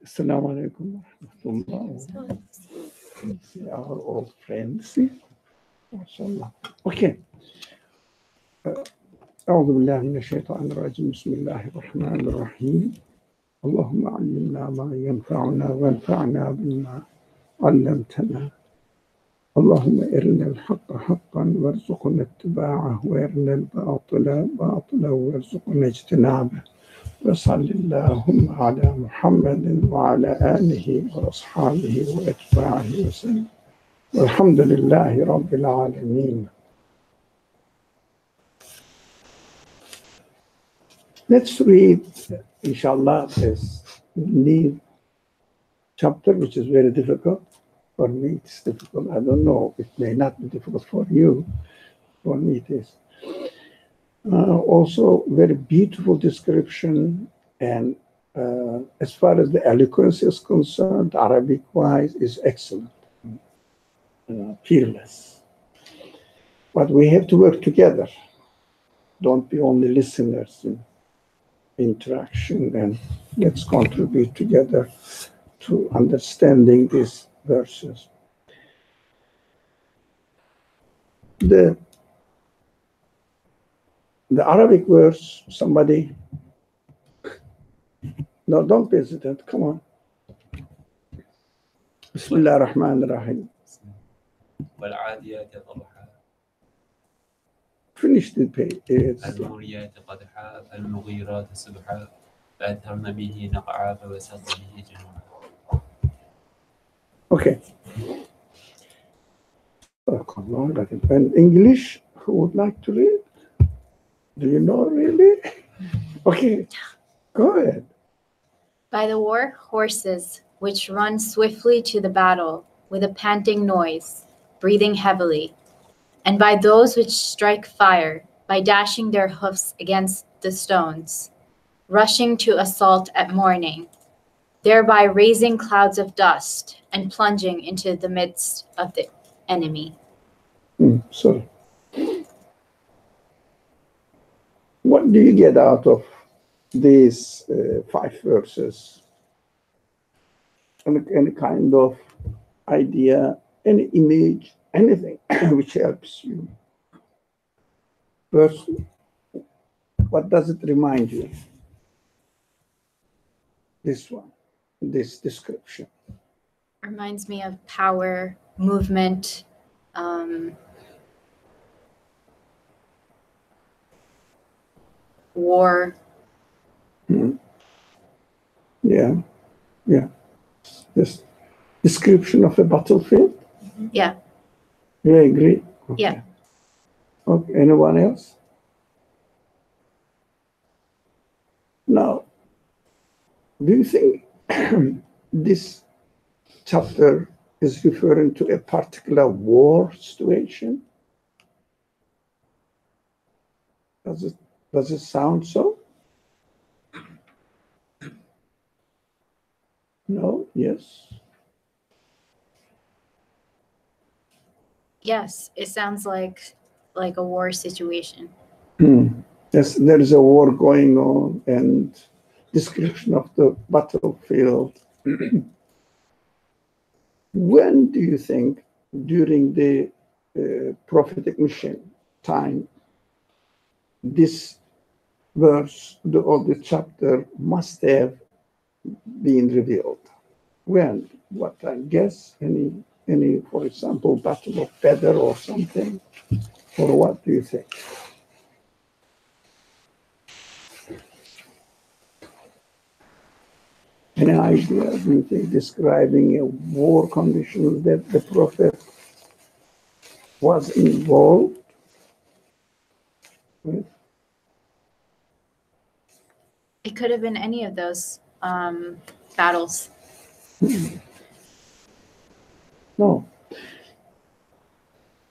Assalamu alaikum wa rahmatullah. Our old friends. MashaAllah. Okay. أعوذ بالله من الشيطان الرجيم بسم الله الرحمن الرحيم اللهم علمنا ما ينفعنا وانفعنا بما علمتنا اللهم أرنا الحق حقا وارزقنا اتباعه وأرنا الباطل باطلا وارزقنا اجتنابه وصل اللهم على محمد وعلى آله وأصحابه وأتباعه وسلم والحمد لله رب العالمين. Let's read, inshallah, this new chapter, which is very difficult. For me, it's difficult. I don't know. It may not be difficult for you. For me, it is. Also, very beautiful description. And as far as the eloquence is concerned, Arabic-wise, is excellent. Peerless. But we have to work together. Don't be only listeners in interaction, and let's contribute together to understanding these verses. The Arabic verse, somebody, no, don't be hesitant, come on. Bismillah ar-Rahman ar-Rahim. والعاديات ضبحا Finish the page. الموريات قدحا فالمغيرات سبحا فأثرن به نقعا فوسطن به جمعا. Okay. And English, who would like to read? Do you know really? Okay, go ahead. By the war horses, which run swiftly to the battle with a panting noise, breathing heavily, and by those which strike fire, by dashing their hoofs against the stones, rushing to assault at morning, thereby raising clouds of dust and plunging into the midst of the enemy. Sorry. What do you get out of these 5 verses? Any kind of idea, any image, anything which helps you? First, what does it remind you? This one, this description. Reminds me of power, movement, war. Yeah. This description of a battlefield? Yeah. You agree? Okay. Yeah. Okay. Anyone else? Now, do you think this chapter is referring to a particular war situation? Does it sound so? No? Yes? Yes, it sounds like a war situation. Yes, there is a war going on, and description of the battlefield. When do you think, during the prophetic mission time, this verse or the chapter must have been revealed? When? What time? Guess? Any, for example, Battle of Badr or something? Or what do you think? Any idea, do you think, describing a war condition that the Prophet was involved with? It could have been any of those battles. No.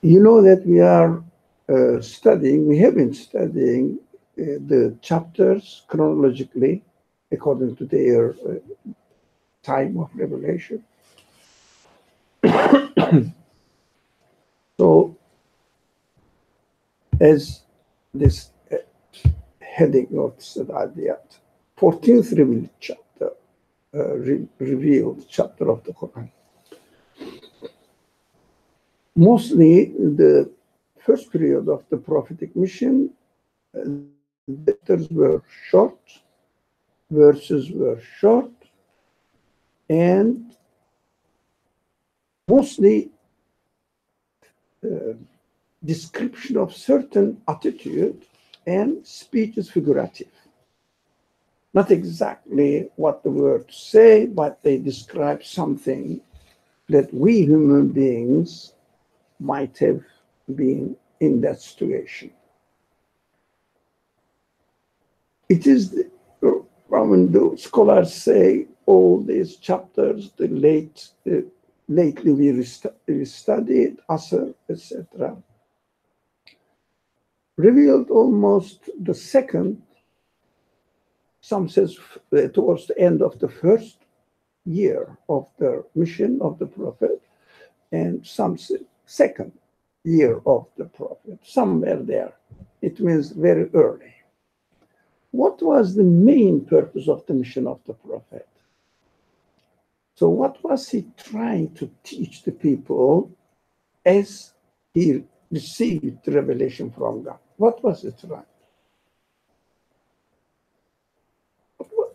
You know that we are we have been studying the chapters chronologically according to their time of revelation. So, as this heading of Adiyat, 14th revealed chapter, revealed chapter of the Quran. Mostly the first period of the prophetic mission, the chapters were short, verses were short, and mostly description of certain attitude, and speech is figurative. Not exactly what the words say, but they describe something that we human beings might have been in that situation. It is, when the scholars say all these chapters, lately we studied, Asr, etc., revealed almost the second, some says towards the end of the first year of the mission of the Prophet, and some say second year of the Prophet, somewhere there. It means very early. What was the main purpose of the mission of the Prophet? So what was he trying to teach the people as he received the revelation from God? What was it trying?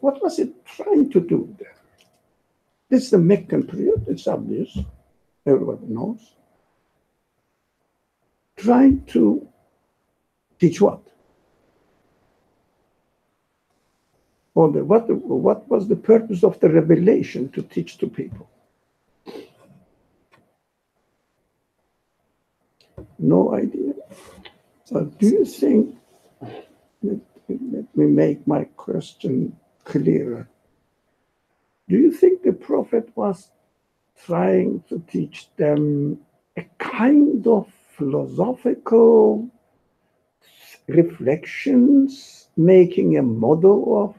What was it trying to do there? This is the Meccan period, it's obvious, everybody knows. Trying to teach what? Or what was the purpose of the revelation to teach to people? No idea. So do you think, let me make my question clearer. Do you think the Prophet was trying to teach them a kind of philosophical reflections, making a model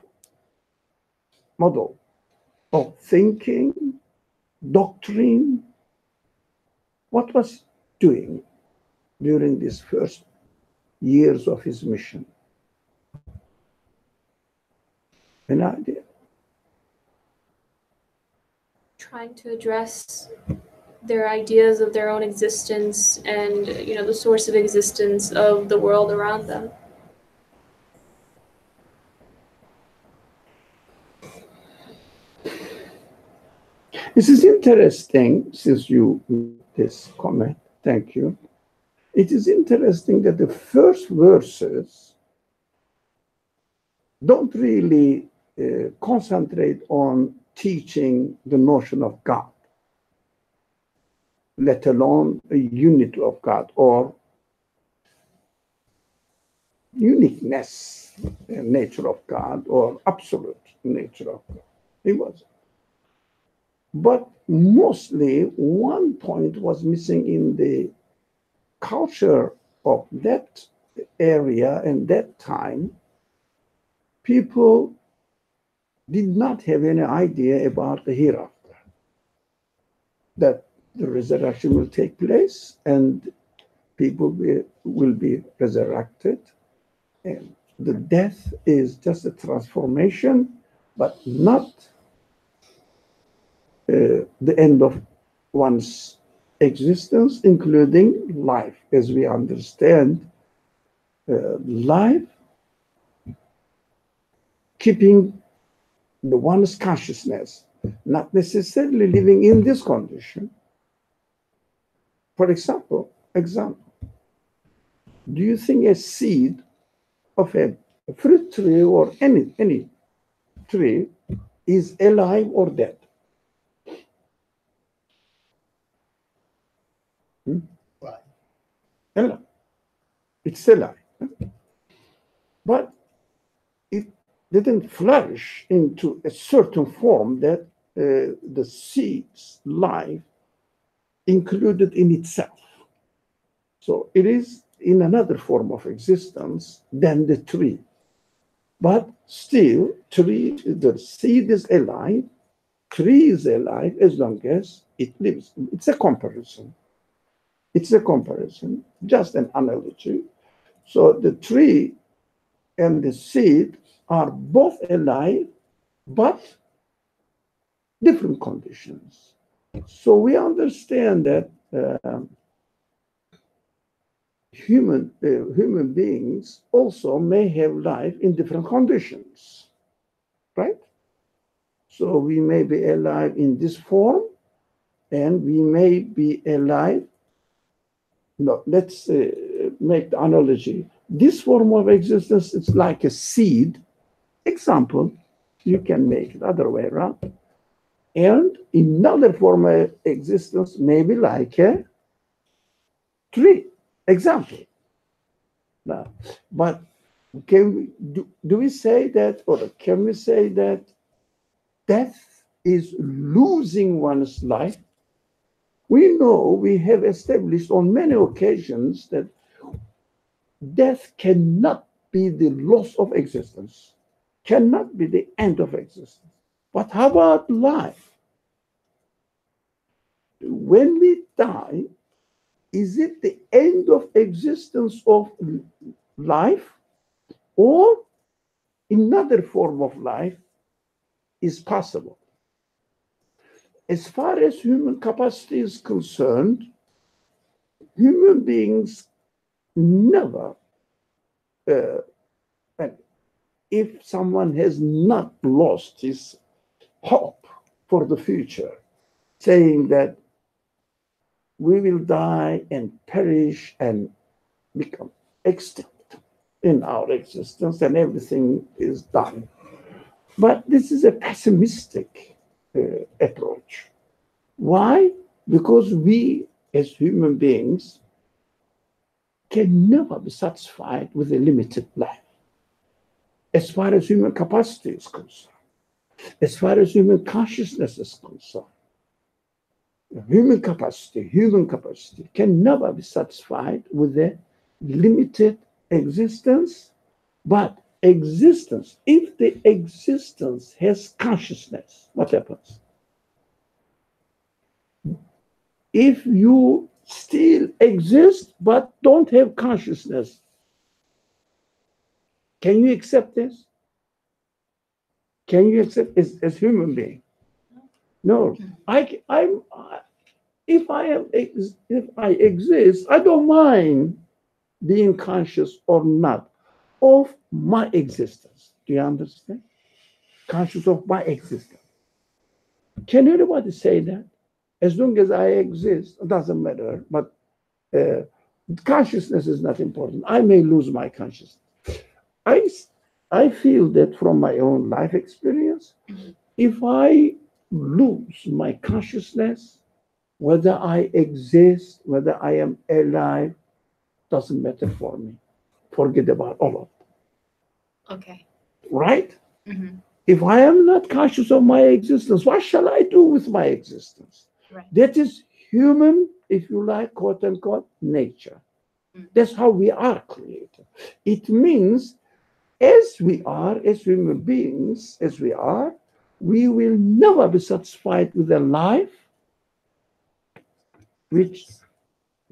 of thinking, doctrine? What was doing during these first years of his mission? An idea? Trying to address their ideas of their own existence and, the source of existence of the world around them. This is interesting, since you made this comment, thank you. It is interesting that the first verses don't really concentrate on teaching the notion of God, let alone a unity of God or uniqueness, nature of God, or absolute nature of God. It was. But mostly one point was missing in the culture of that area and that time. People did not have any idea about the hereafter, that the resurrection will take place and people will be resurrected, and the death is just a transformation, but not the end of one's existence, including life, as we understand life, keeping the one's consciousness, not necessarily living in this condition. For example, do you think a seed of a fruit tree or any tree is alive or dead? Alive. It's alive. But it didn't flourish into a certain form that the seed's life included in itself. So it is in another form of existence than the tree. But still, the seed is alive, tree is alive as long as it lives. It's a comparison. Just an analogy. So the tree and the seed are both alive, but different conditions. So we understand that human beings also may have life in different conditions, right? So we may be alive in this form, and we may be alive. No, let's make the analogy. This form of existence is like a seed. Example, you can make it other way around. And another form of existence may be like a tree. Example. Now, but do we say that, or can we say that death is losing one's life? We know, we have established on many occasions that death cannot be the loss of existence, cannot be the end of existence. But how about life? When we die, is it the end of existence of life, or another form of life is possible? As far as human capacity is concerned, human beings never, and if someone has not lost his hope for the future, saying that we will die and perish and become extinct in our existence and everything is done. But this is a pessimistic approach. Why? Because we as human beings can never be satisfied with a limited life. As far as human capacity is concerned, as far as human consciousness is concerned, human capacity can never be satisfied with a limited existence. But existence, if the existence has consciousness, what happens? If you still exist but don't have consciousness, can you accept this? Can you accept as human being? No. If I exist, I don't mind being conscious or not of my existence. Do you understand? Conscious of my existence. Can anybody say that? As long as I exist, it doesn't matter. But consciousness is not important. I may lose my consciousness. I feel that from my own life experience, if I lose my consciousness, whether I exist, whether I am alive, doesn't matter for me. Forget about all of it. Okay. Right? Mm-hmm. If I am not conscious of my existence, what shall I do with my existence? Right. That is human, if you like, quote unquote, nature. Mm-hmm. That's how we are created. It means as we are, as human beings, as we are, we will never be satisfied with a life which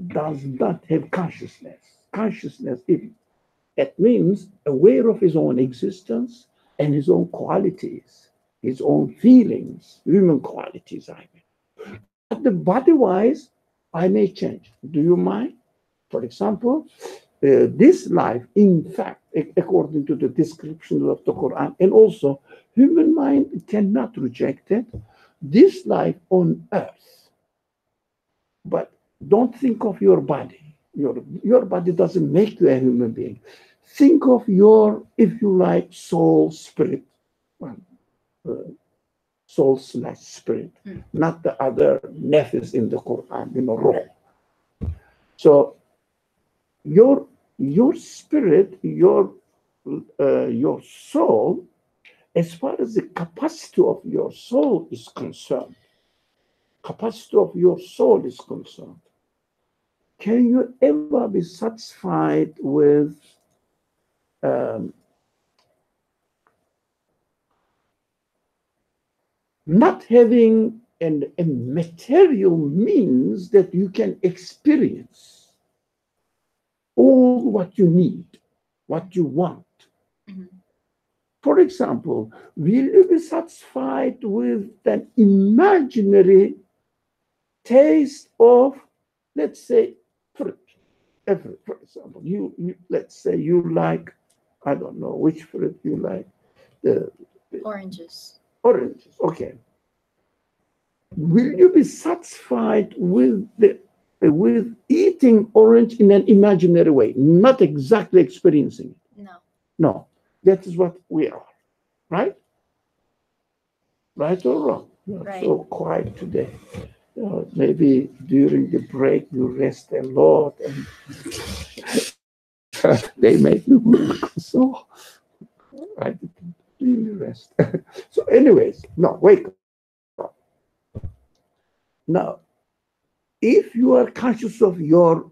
does not have consciousness. Consciousness, it means aware of his own existence and his own qualities, his own feelings, human qualities, I mean. But the body-wise, I may change. Do you mind? For example, this life, in fact, according to the description of the Quran, and also human mind cannot reject it, this life on earth. But don't think of your body. Your body doesn't make you a human being. Think of your, if you like, soul, spirit, soul/spirit, not the other nefis in the Quran, ruh. So your spirit, your soul, as far as the capacity of your soul is concerned, can you ever be satisfied with not having a material means that you can experience all what you need, what you want? Mm-hmm. For example, will you be satisfied with an imaginary taste of, let's say, fruit? For example, let's say you like, I don't know which fruit you like, the Oranges. oranges. Okay. Will you be satisfied with eating orange in an imaginary way, not exactly experiencing it? No. No, that is what we are, right? Right or wrong? You're Right. so quiet today. Maybe during the break you rest a lot, and they make you look so. I didn't really rest. So, anyways, no, wake up. Now, if you are conscious of your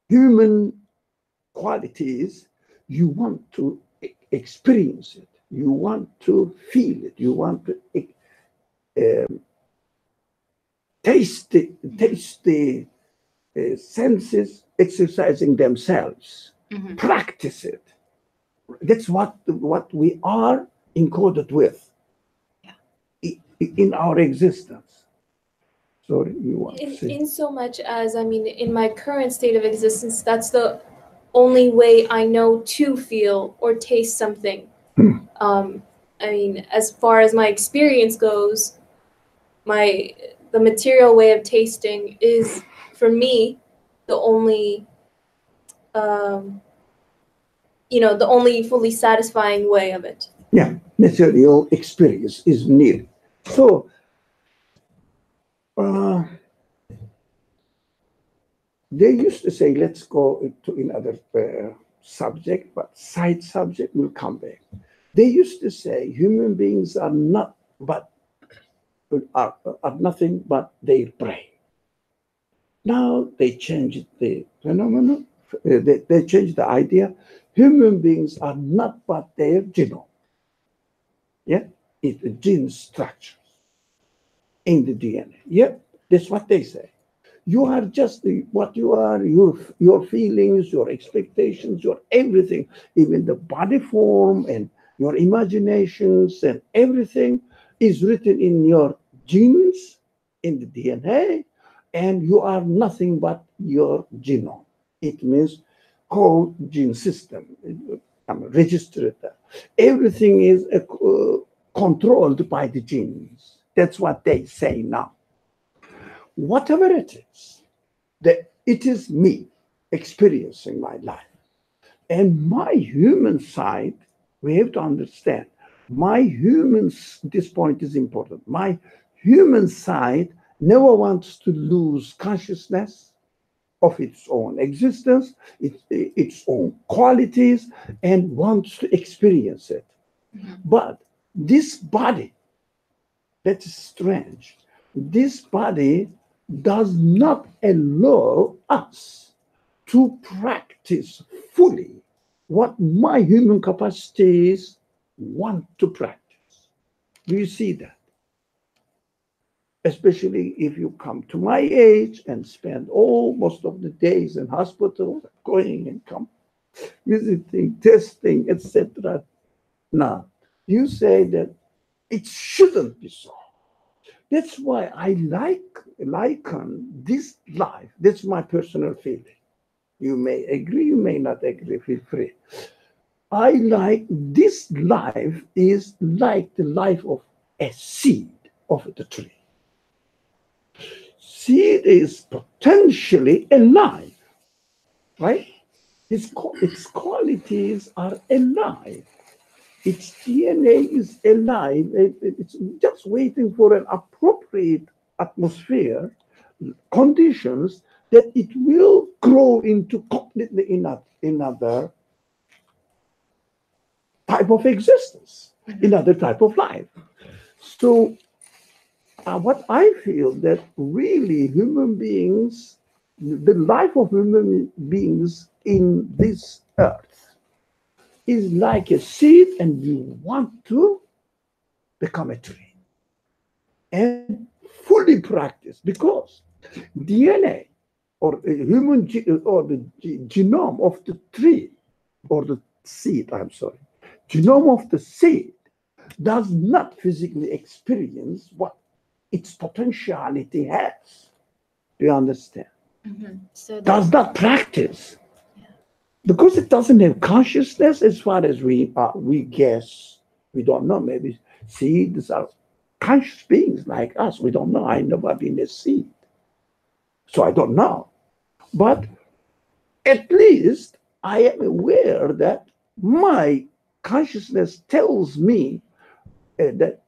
human qualities, you want to experience it, you want to feel it, you want to taste the senses exercising themselves, practice it. That's what we are encoded with in our existence. Sorry, you want to say? In so much as, I mean, in my current state of existence, that's the only way I know to feel or taste something. I mean, as far as my experience goes, the material way of tasting is, for me, the only, the only fully satisfying way of it. Yeah, material experience is needed. So, they used to say, let's go to another subject, but side subject will come back. They used to say human beings are nothing but their brain. Now they changed the phenomenon. They changed the idea. Human beings are not but their genome. Yeah, it's a gene structure in the DNA. Yeah, that's what they say. You are just what you are, your feelings, your expectations, your everything, even the body form and your imaginations and everything is written in your genes, in the DNA, and you are nothing but your genome. It means whole gene system. I'm registered there. Everything is controlled by the genes. That's what they say now. Whatever it is, it is me experiencing my life. And my human side, we have to understand, this point is important. My human side never wants to lose consciousness of its own existence, its own qualities, and wants to experience it. But this body, that is strange, this body does not allow us to practice fully what my human capacities want to practice. Do you see that? Especially if you come to my age and spend most of the days in hospital, going and come, visiting, testing, etc. Now, you say that it shouldn't be so. That's why I liken this life. That's my personal feeling. You may agree, you may not agree, feel free. I like this life is like the life of a seed of the tree. Seed is potentially alive, right? Its qualities are alive. Its DNA is alive. It's just waiting for an appropriate atmosphere, conditions that it will grow into completely another type of existence, another type of life. So, what I feel that really human beings, the life of human beings in this earth is like a seed, and we want to become a tree and fully practice, because DNA or or the genome of the tree or the seed, I'm sorry, genome of the seed does not physically experience what its potentiality has. Do you understand? So Does not practice. Because it doesn't have consciousness as far as we guess. We don't know. Maybe seeds are conscious beings like us. We don't know. I've never been a seed. So I don't know. But at least I am aware that my consciousness tells me that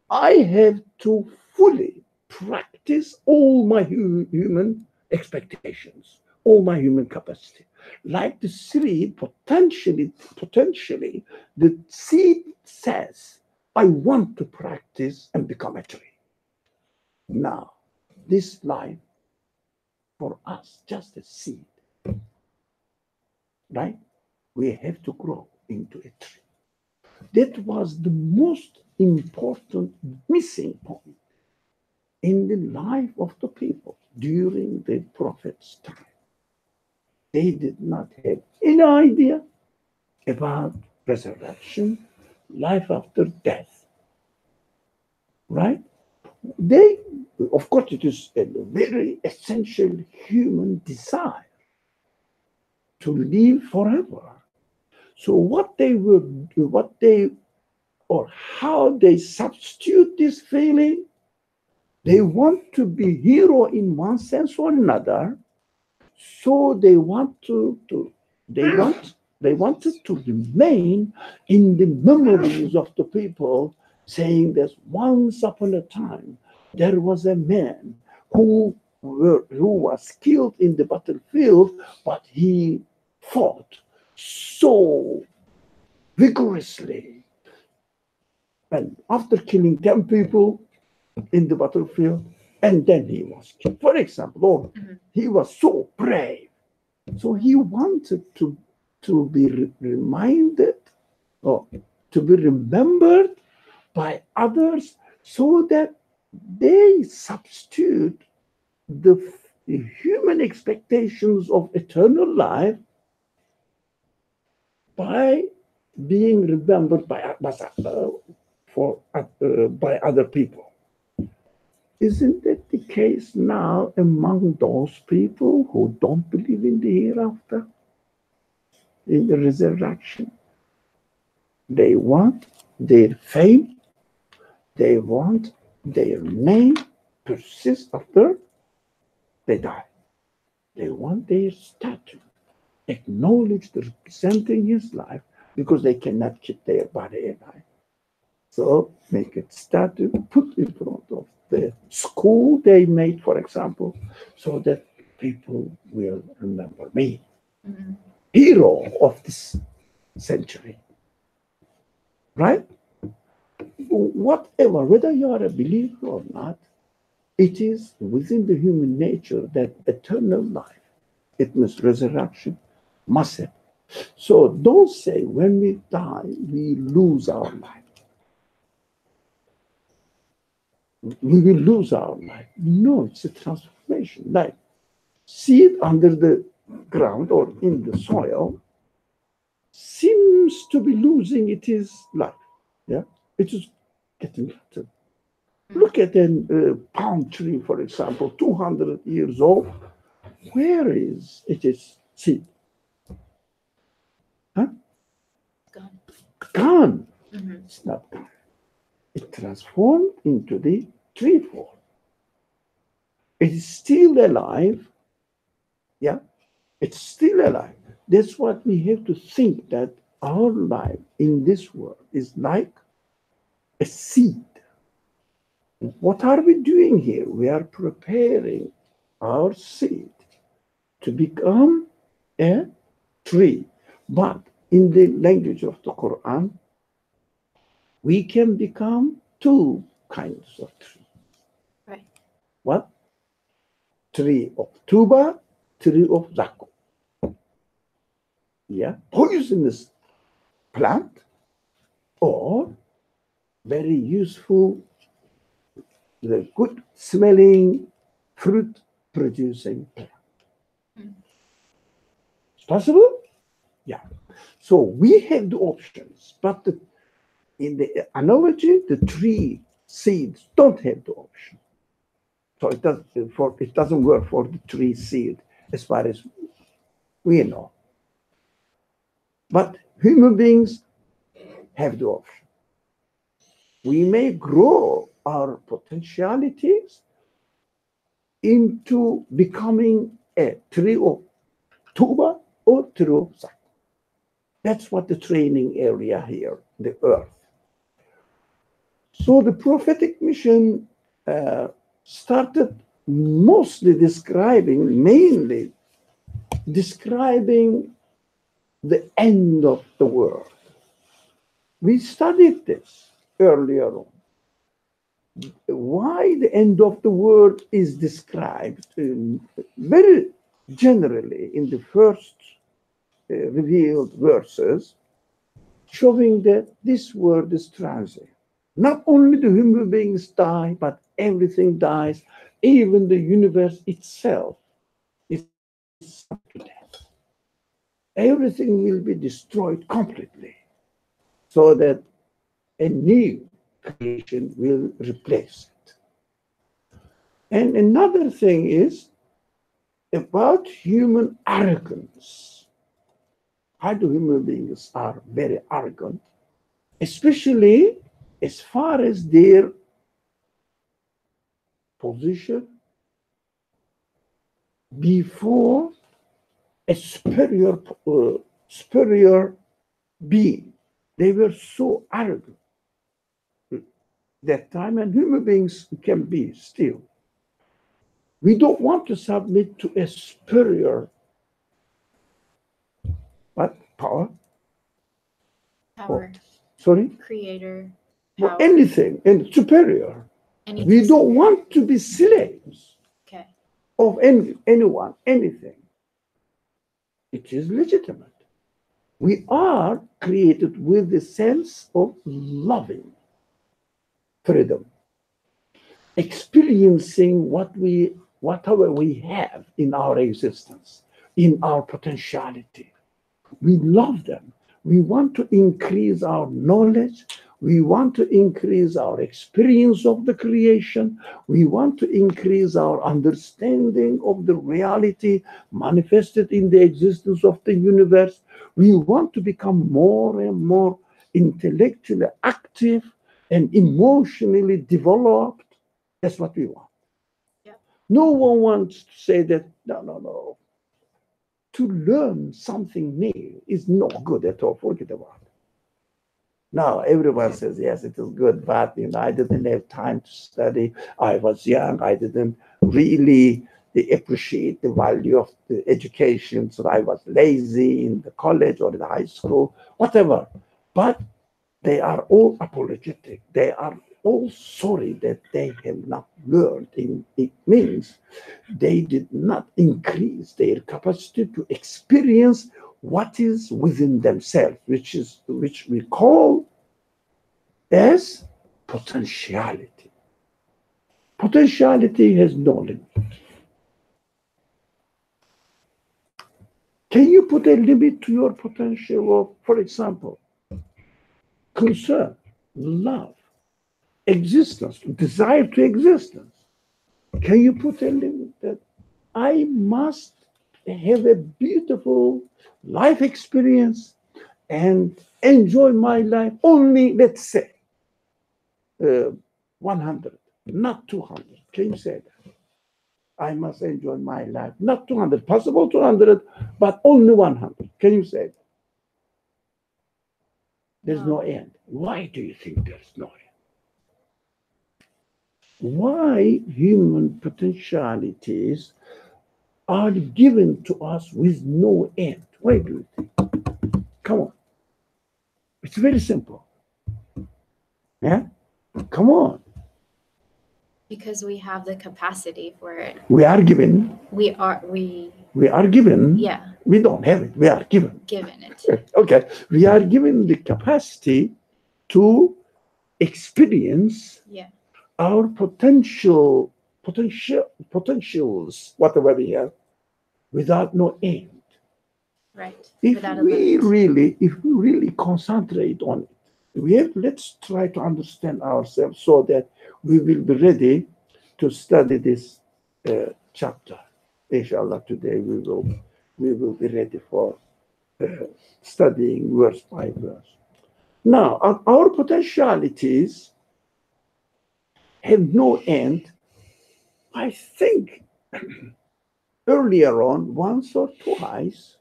I have to fully practice all my human expectations, all my human capacity. Like the seed, potentially, the seed says, I want to practice and become a tree. Now, this life for us, just a seed, right? We have to grow into a tree. That was the most important missing point in the life of the people during the prophet's time. They did not have any idea about resurrection, life after death. Right? They, of course, it is a very essential human desire to live forever. So how they substitute this feeling, they want to be hero in one sense or another. So they wanted to remain in the memories of the people, saying that once upon a time there was a man who was killed in the battlefield, but he fought so vigorously. And after killing 10 people in the battlefield, and then he was killed, for example, he was so brave. So he wanted to be reminded or to be remembered by others so that they substitute the human expectations of eternal life by being remembered by other people. Isn't that the case now among those people who don't believe in the hereafter, in the resurrection? They want their fame, they want their name persist after they die. They want their statue acknowledged representing his life because they cannot keep their body alive. So make a statue, put in front of the school they made, for example, so that people will remember me. Hero of this century. Right? Whatever, whether you are a believer or not, it is within the human nature that eternal life, it means resurrection, must have. So don't say when we die, we lose our life. We will lose our life. No, it's a transformation. Like seed under the ground or in the soil seems to be losing its life. Yeah, it is getting better. Look at a palm tree, for example, 200 years old. Where is its seed? Huh? Gone. It's not gone. It transformed into the tree form. It is still alive. Yeah, it's still alive. That's what we have to think, that our life in this world is like a seed. What are we doing here? We are preparing our seed to become a tree. But in the language of the Quran, we can become two kinds of tree. Right. What? Tree of tuba, tree of zakum. Yeah, poisonous plant or very useful, the good smelling fruit producing plant. It's possible? So we have the options, but in the analogy, the tree seeds don't have the option. So it doesn't work for the tree seed as far as we know. But human beings have the option. We may grow our potentialities into becoming a tree of tuba or tree of sak. That's what the training area here, the earth. So the prophetic mission started mainly describing the end of the world. We studied this earlier on. Why the end of the world is described very generally in the first revealed verses, showing that this world is transient. Not only the human beings die, but everything dies. Even the universe itself is subject to death. Everything will be destroyed completely, so that a new creation will replace it. And another thing is about human arrogance. How do human beings are very arrogant, especially as far as their position before a superior being. They were so arrogant that time, and human beings can be still. We don't want to submit to a superior power. Power. Sorry? Creator. Well, Power. anything and superior. Anything We don't superior. want to be slaves Okay. of anyone, anything. It is legitimate. We are created with the sense of loving freedom, experiencing whatever we have in our existence, in our potentiality. We love them. We want to increase our knowledge. We want to increase our experience of the creation. We want to increase our understanding of the reality manifested in the existence of the universe. We want to become more and more intellectually active and emotionally developed. That's what we want. Yeah. No one wants to say that, no. To learn something new is not good at all. Forget about it. Now, everyone says, yes, it is good, but I didn't have time to study. I was young. I didn't really appreciate the value of the education. So I was lazy in the college or in the high school, whatever. But they are all apologetic. They are all sorry that they have not learned. It means they did not increase their capacity to experience what is within themselves, which we call as potentiality. Potentiality has no limit. Can you put a limit to your potential of, for example, concern, love, existence, desire to existence? Can you put a limit that I must have a beautiful life experience and enjoy my life only, let's say, 100, not 200? Can you say that? I must enjoy my life, not 200, possible 200, but only 100. Can you say that? There's no end. Why do you think there's no end? Why human potentialities are given to us with no end? Why do you think? Come on. It's very simple. Yeah? Come on. Because we have the capacity for it. We are given. We are given. Yeah. We don't have it. We are given. Given it. Okay. We are given the capacity to experience our potentials, whatever we have, without no end. Right. If Without a we limit. really concentrate on it, let's try to understand ourselves so that we will be ready to study this chapter. Inshallah, today we will be ready for studying verse by verse. Now, our potentialities have no end. I think earlier on, once or twice,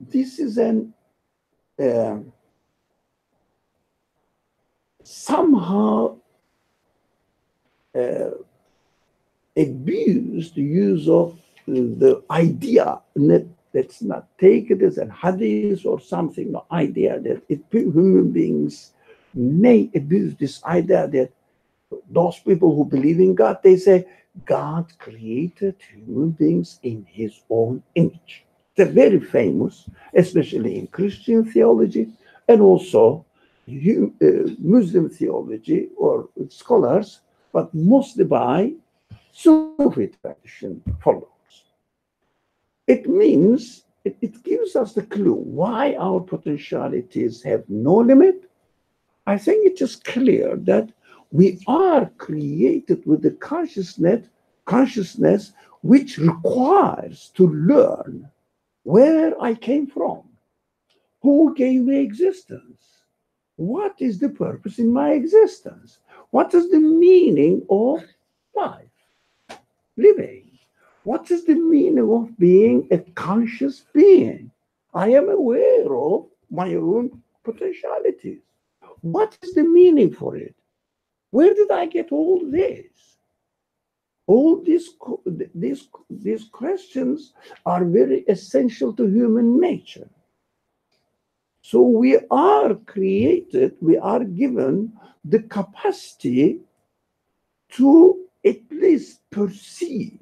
this is an somehow abused use of the idea. Let's not take it as a hadith or something, no idea that human beings may abuse this idea that those people who believe in God, they say God created human beings in his own image. They're very famous, especially in Christian theology and also Muslim theology or scholars, but mostly by Sufi tradition followers. It means it gives us the clue why our potentialities have no limit. I think it is clear that we are created with the consciousness which requires to learn where I came from, who gave me existence, what is the purpose in my existence, what is the meaning of life, living, what is the meaning of being a conscious being. I am aware of my own potentialities. What is the meaning for it? Where did I get all this? All these questions are very essential to human nature. So we are created, we are given the capacity to at least perceive,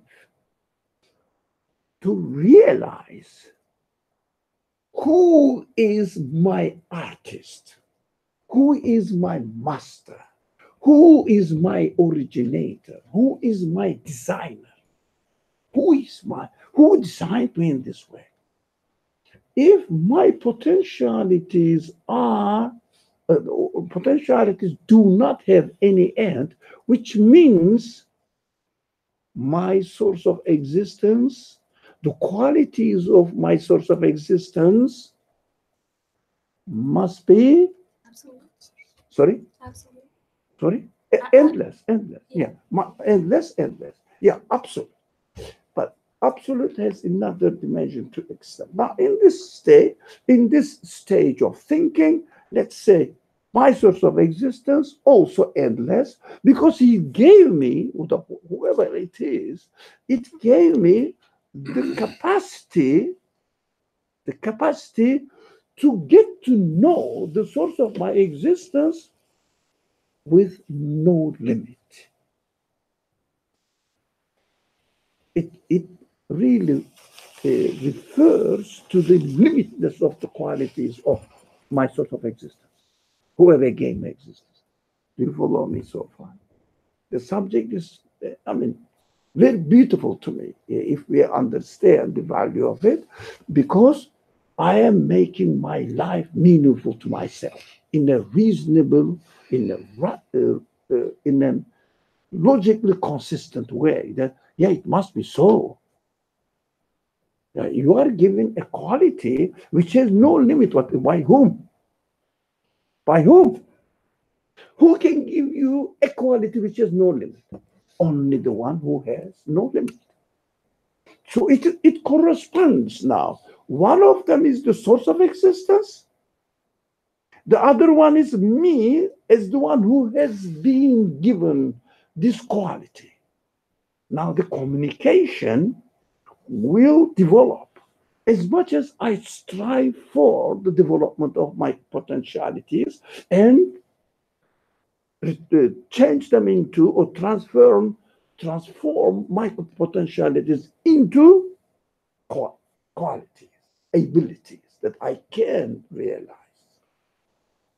to realize who is my artist, who is my master, who is my originator, who is my designer, who designed me in this way. If my potentialities do not have any end, which means my source of existence, the qualities of my source of existence must be Absolutely. sorry Absolutely. sorry endless. Yeah, endless. Yeah, absolute. But absolute has another dimension to extend. Now, in this stage of thinking, let's say my source of existence also endless, because he gave me, whoever it is, it gave me the capacity to get to know the source of my existence with no limit. It really refers to the limitless of the qualities of my source of existence, whoever gave me existence. Do you follow me so far? The subject is, very beautiful to me if we understand the value of it, because I am making my life meaningful to myself in a reasonable, in a logically consistent way. That it must be so. You are given a quality which has no limit. By whom? By whom? Who can give you a quality which has no limit? Only the one who has no limit. So it corresponds now. One of them is the source of existence. The other one is me as the one who has been given this quality. Now the communication will develop as much as I strive for the development of my potentialities and change them into or transform my potentialities into qualities, abilities that I can realize.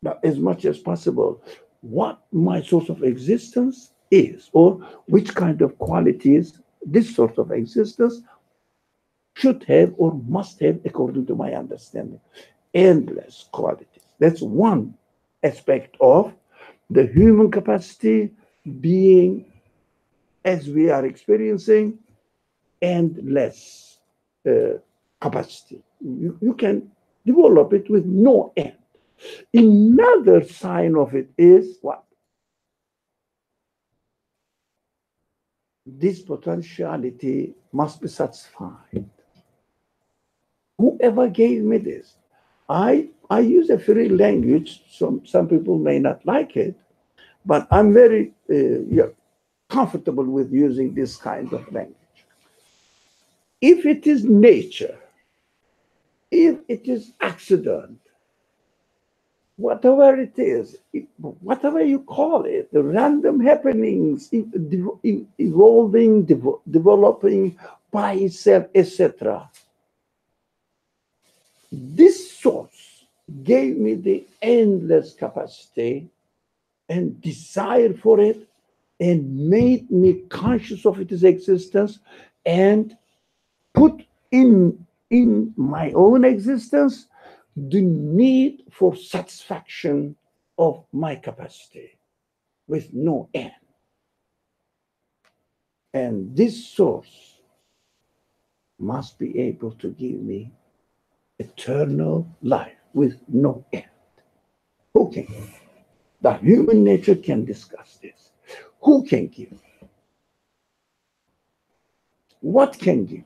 Now, as much as possible, what my source of existence is, or which kind of qualities this source of existence should have or must have, according to my understanding, endless qualities. That's one aspect of the human capacity being, as we are experiencing, endless capacity. You can develop it with no end. Another sign of it is what? This potentiality must be satisfied. Whoever gave me this, I use a free language. Some people may not like it, but I'm very comfortable with using this kind of language. If it is nature, if it is accident, whatever it is, whatever you call it, the random happenings, evolving, developing by itself, etc. This source gave me the endless capacity and desire for it, and made me conscious of its existence, and put in my own existence the need for satisfaction of my capacity with no end. And this source must be able to give me eternal life with no end. Who can? The human nature can discuss this. Who can give? What can give?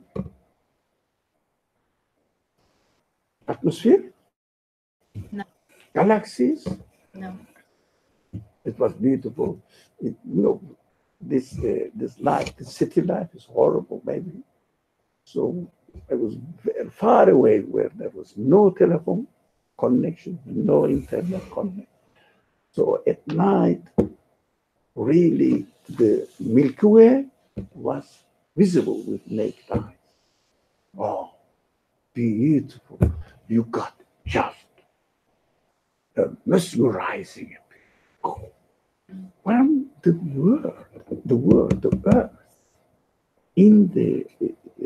Atmosphere? No. Galaxies? No. It was beautiful. This life, the city life is horrible, maybe. So I was very far away where there was no telephone connection, no internet connection. So at night, really, the Milky Way was visible with naked eyes. Oh, beautiful. You got just mesmerizing. Oh, when the earth, in the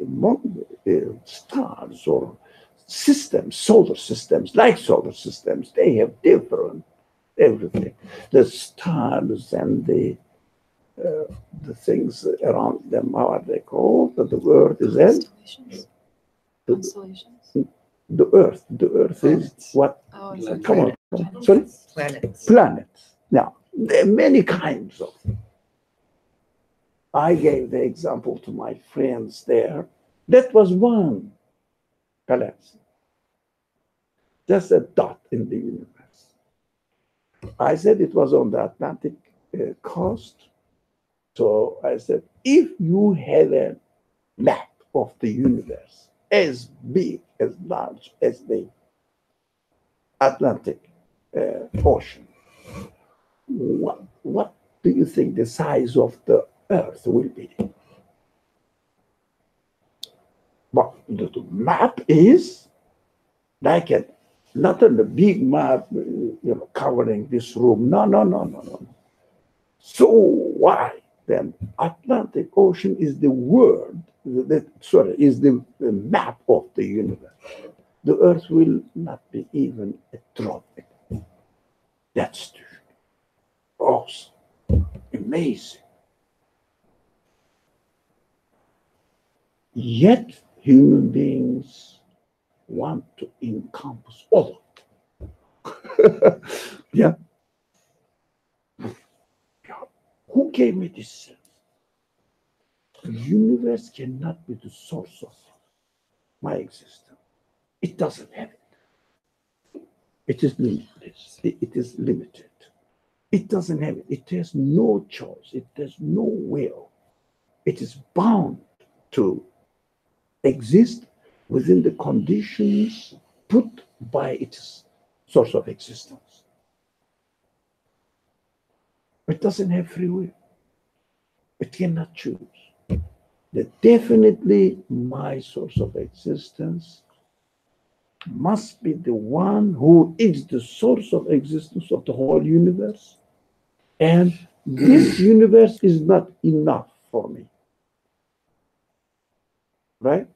among the stars or systems, solar systems, like solar systems, they have different everything. The stars and the things around them, how are they called? The word is in Constellations. the earth. The earth Planets. is what? Oh, Come on. Sorry? Planets. Planets. Now, there are many kinds of them. I gave the example to my friends there. That was one galaxy. Just a dot in the universe. I said it was on the Atlantic coast. So I said, if you have a map of the universe as big, as large as the Atlantic Ocean, what do you think the size of the Earth will be? But the map is like not a big map, covering this room. No. So why then? Atlantic Ocean is the world. Is the map of the universe. The Earth will not be even a drop. That's awesome, amazing. Yet human beings want to encompass all of it. Yeah. Who gave me this sense? The universe cannot be the source of my existence. It doesn't have it. It is limitless. It is limited. It doesn't have it. It has no choice. It has no will. It is bound to exist within the conditions put by its source of existence. It doesn't have free will. It cannot choose. That definitely my source of existence must be the one who is the source of existence of the whole universe. And this universe is not enough for me. Right?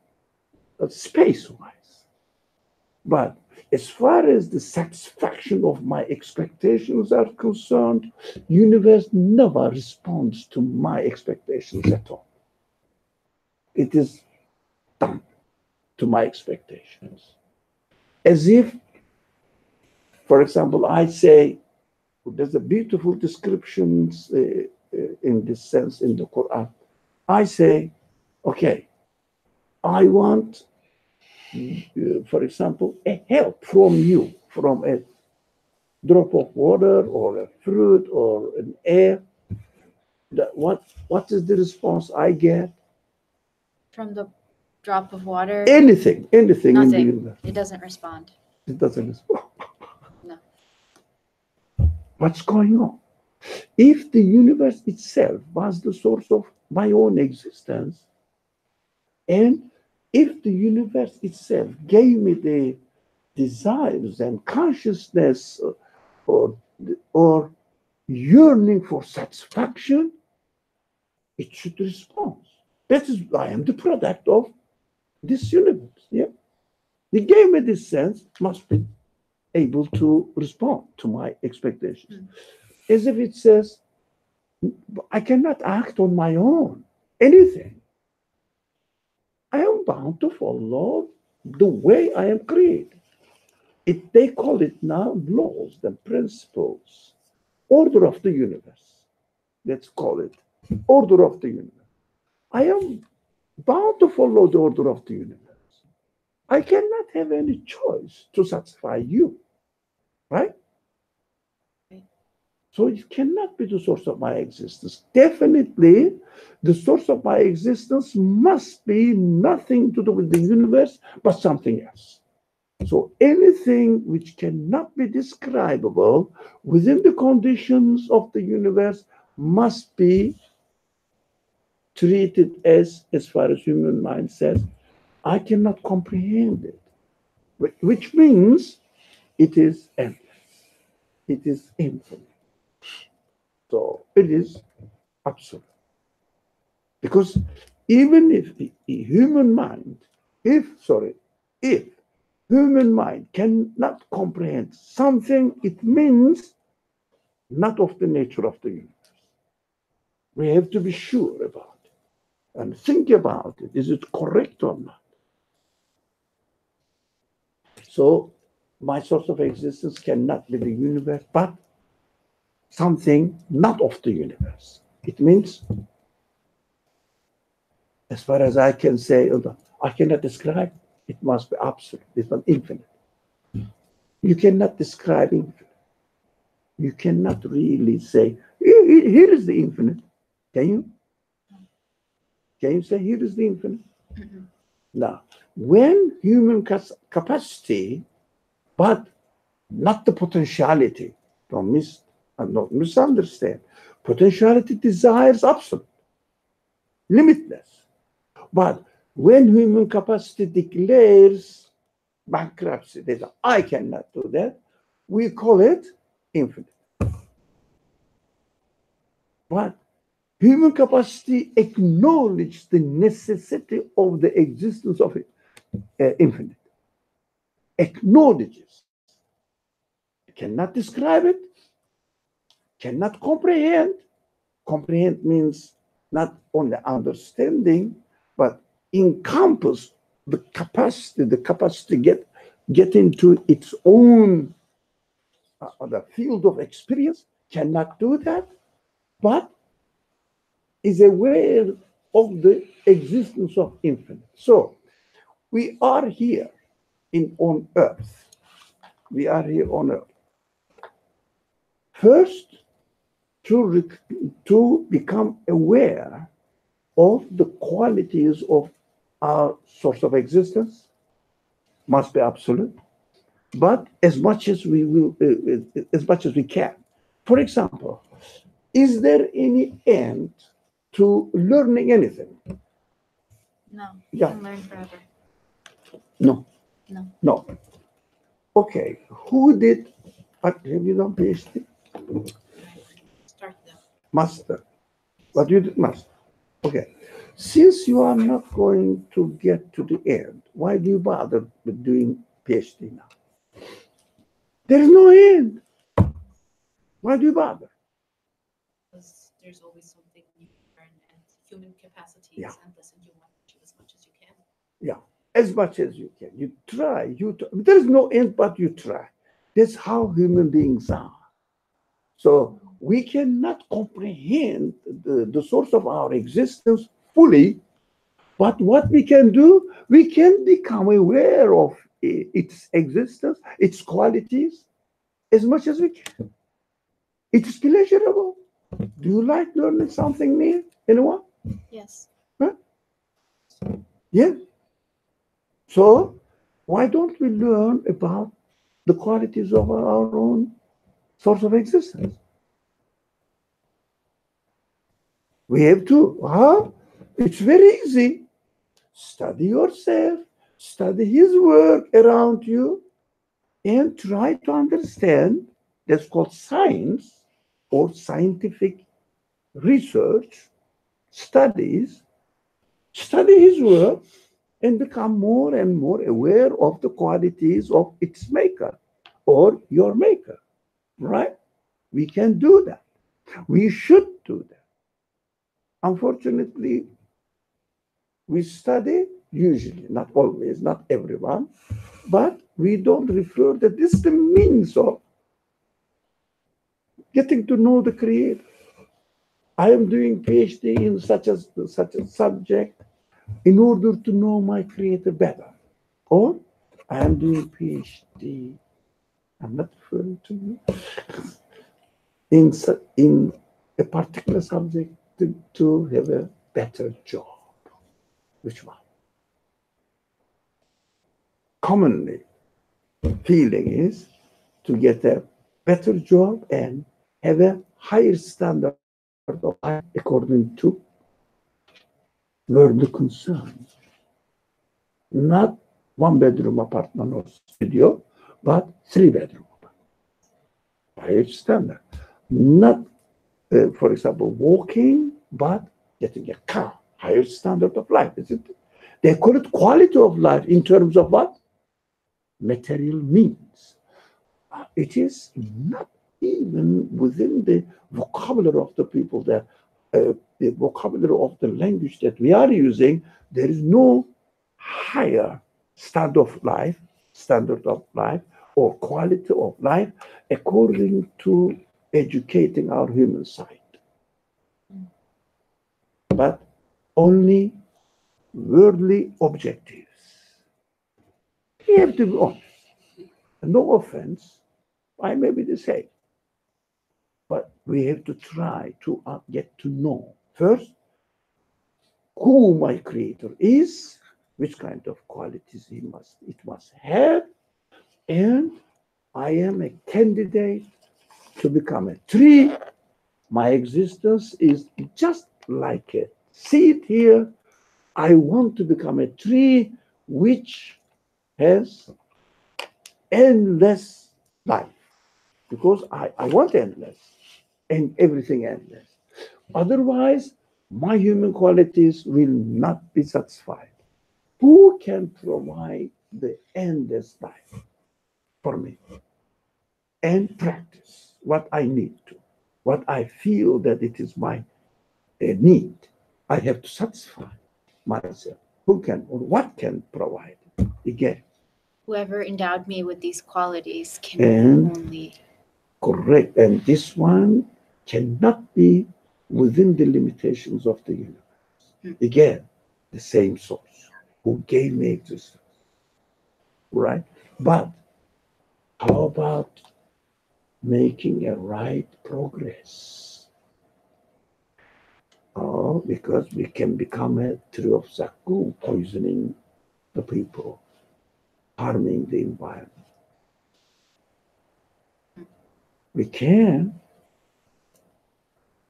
space-wise. But as far as the satisfaction of my expectations are concerned, universe never responds to my expectations at all. It is dumb to my expectations. As if, for example, I say, there's a beautiful descriptions in this sense in the Quran. I say, okay, I want, for example, a help from you, from a drop of water or a fruit or an air. What is the response I get? From the drop of water, Anything in the nothing. universe. It doesn't respond. It doesn't respond. No. What's going on? If the universe itself was the source of my own existence, and if the universe itself gave me the desires and consciousness or yearning for satisfaction, it should respond. That is, I am the product of this universe. Yeah, the game in this sense must be able to respond to my expectations. As if it says, I cannot act on my own, anything. I am bound to follow the way I am created. They call it now laws, the principles, order of the universe. Let's call it order of the universe. I am bound to follow the order of the universe. I cannot have any choice to satisfy you, right? So it cannot be the source of my existence. Definitely, the source of my existence must be nothing to do with the universe, but something else. So anything which cannot be describable within the conditions of the universe must be treated as far as human mind says, I cannot comprehend it, which means it is endless. It is infinite. So it is absolute. Because even if the human mind, if human mind cannot comprehend something, it means not of the nature of the universe. We have to be sure about it and think about it. Is it correct or not? So my source of existence cannot be the universe, but something not of the universe. It means, as far as I can say, I cannot describe, it must be absolute, it's not infinite. You cannot describe infinite. You cannot really say, here is the infinite. Can you? Can you say, here is the infinite? Mm-hmm. Now, when human capacity, but not the potentiality, don't misunderstand. Potentiality desires absolute, limitless. But when human capacity declares bankruptcy, they say, I cannot do that, we call it infinite. But human capacity acknowledges the necessity of the existence of infinite. Acknowledges. Cannot describe it, cannot comprehend. Comprehend means not only understanding, but encompass the capacity get into its own the field of experience, cannot do that, but is aware of the existence of infinite. So we are here on earth. We are here on earth. First, to become aware of the qualities of our source of existence must be absolute, but as much as we can. For example, is there any end to learning anything? No. Yeah. You can learn forever. No. No. No. Okay. Who did? Have you done PhD? Start though. Master. But you did master. Okay. Since you are not going to get to the end, why do you bother with doing PhD now? There is no end. Why do you bother? Because there's always something you learn, and human capacity Yeah. is endless, and you want to achieve as much as you can. Yeah, as much as you can. You try. There is no end, but you try. That's how human beings are. So we cannot comprehend the source of our existence fully, but what we can do, we can become aware of its existence, its qualities, as much as we can. It is pleasurable. Do you like learning something new? Anyone? Yes. Huh? Yeah. So why don't we learn about the qualities of our own source of existence? We have to, it's very easy. Study yourself, study his work around you, and try to understand. That's called science or scientific research, studies. Study his work and become more and more aware of the qualities of its maker or your maker, right? We can do that. We should do that. Unfortunately, we study usually, not always, not everyone, but we don't refer that this is the means of getting to know the Creator. I am doing PhD in such a subject in order to know my Creator better. Or I am doing PhD, I'm not referring to you, in a particular subject to have a better job. Which one? Commonly, feeling is to get a better job and have a higher standard of life according to worldly concerns. Not one-bedroom apartment or studio, but three-bedroom apartment. Higher standard. Not, for example, walking, but getting a car. Higher standard of life, isn't it? They call it quality of life in terms of what? Material means. It is not even within the vocabulary of the people that the vocabulary of the language that we are using. There is no higher standard of life or quality of life according to educating our human side, but only worldly objectives. We have to be honest. No offense, I may be the same. But we have to try to get to know first who my Creator is, which kind of qualities it must have, and I am a candidate to become a tree. My existence is just like a seed here. I want to become a tree which has endless life because I want endless and everything endless. Otherwise, my human qualities will not be satisfied. Who can provide the endless life for me and practice what I need to, what I feel that it is my need? I have to satisfy myself. Who can or what can provide it? Again, Whoever endowed me with these qualities can And- only. correct. And this one cannot be within the limitations of the universe. Again, the same source who gave me existence. Right? But how about making a right progress? Oh, because we can become a tree of Zaqqum, poisoning the people, harming the environment. We can,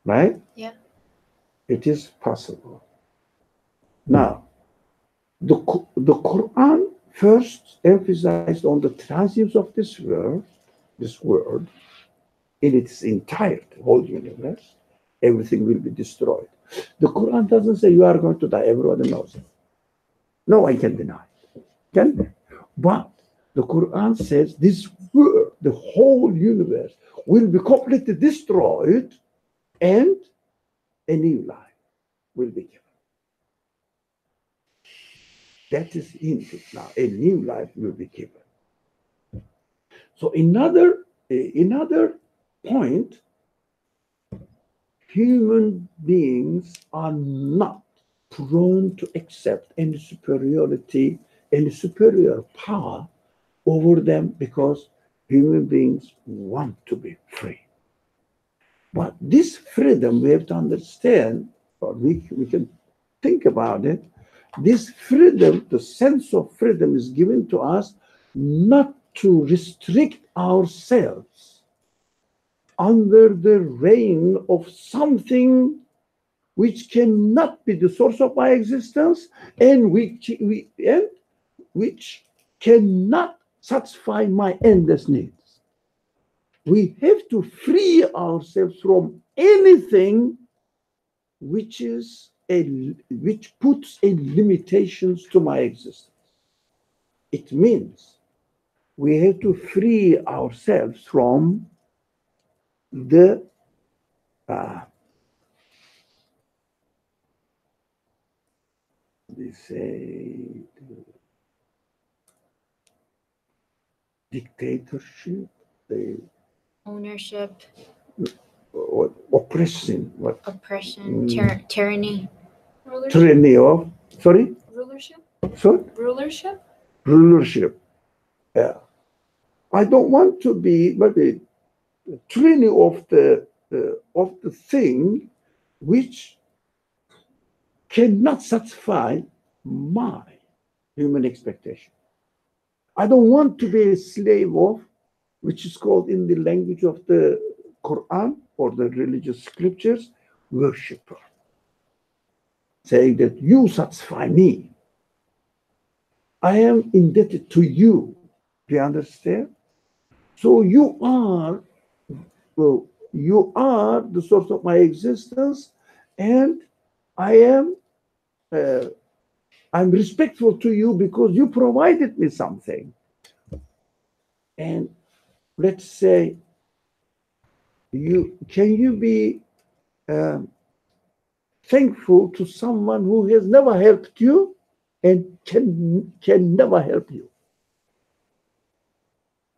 right? Yeah. It is possible. Now, the Quran first emphasized on the transience of this world in its entirety, whole universe. Everything will be destroyed. The Quran doesn't say you are going to die. Everybody knows it. No one can deny it. Can they? But the Quran says this world, the whole universe, will be completely destroyed and a new life will be given. That is hinted now. A new life will be given. So another point, human beings are not prone to accept any superiority, any superior power over them, because human beings want to be free. But this freedom, we have to understand, or we can think about it. This freedom, the sense of freedom, is given to us not to restrict ourselves under the reign of something which cannot be the source of my existence, and which cannot satisfy my endless needs. We have to free ourselves from anything which puts a limitations to my existence. It means we have to free ourselves from the they say dictatorship, the Ownership, oppression, oppression, tyranny. Rulership. tyranny of, sorry, Rulership. sorry, Rulership. rulership. Yeah, I don't want to be maybe tyranny of the thing which cannot satisfy my human expectation. I don't want to be a slave of, which is called in the language of the Quran or the religious scriptures, worshipper. Saying that you satisfy me. I am indebted to you. Do you understand? So you are the source of my existence, and I'm respectful to you because you provided me something. And let's say, can you be thankful to someone who has never helped you and can never help you?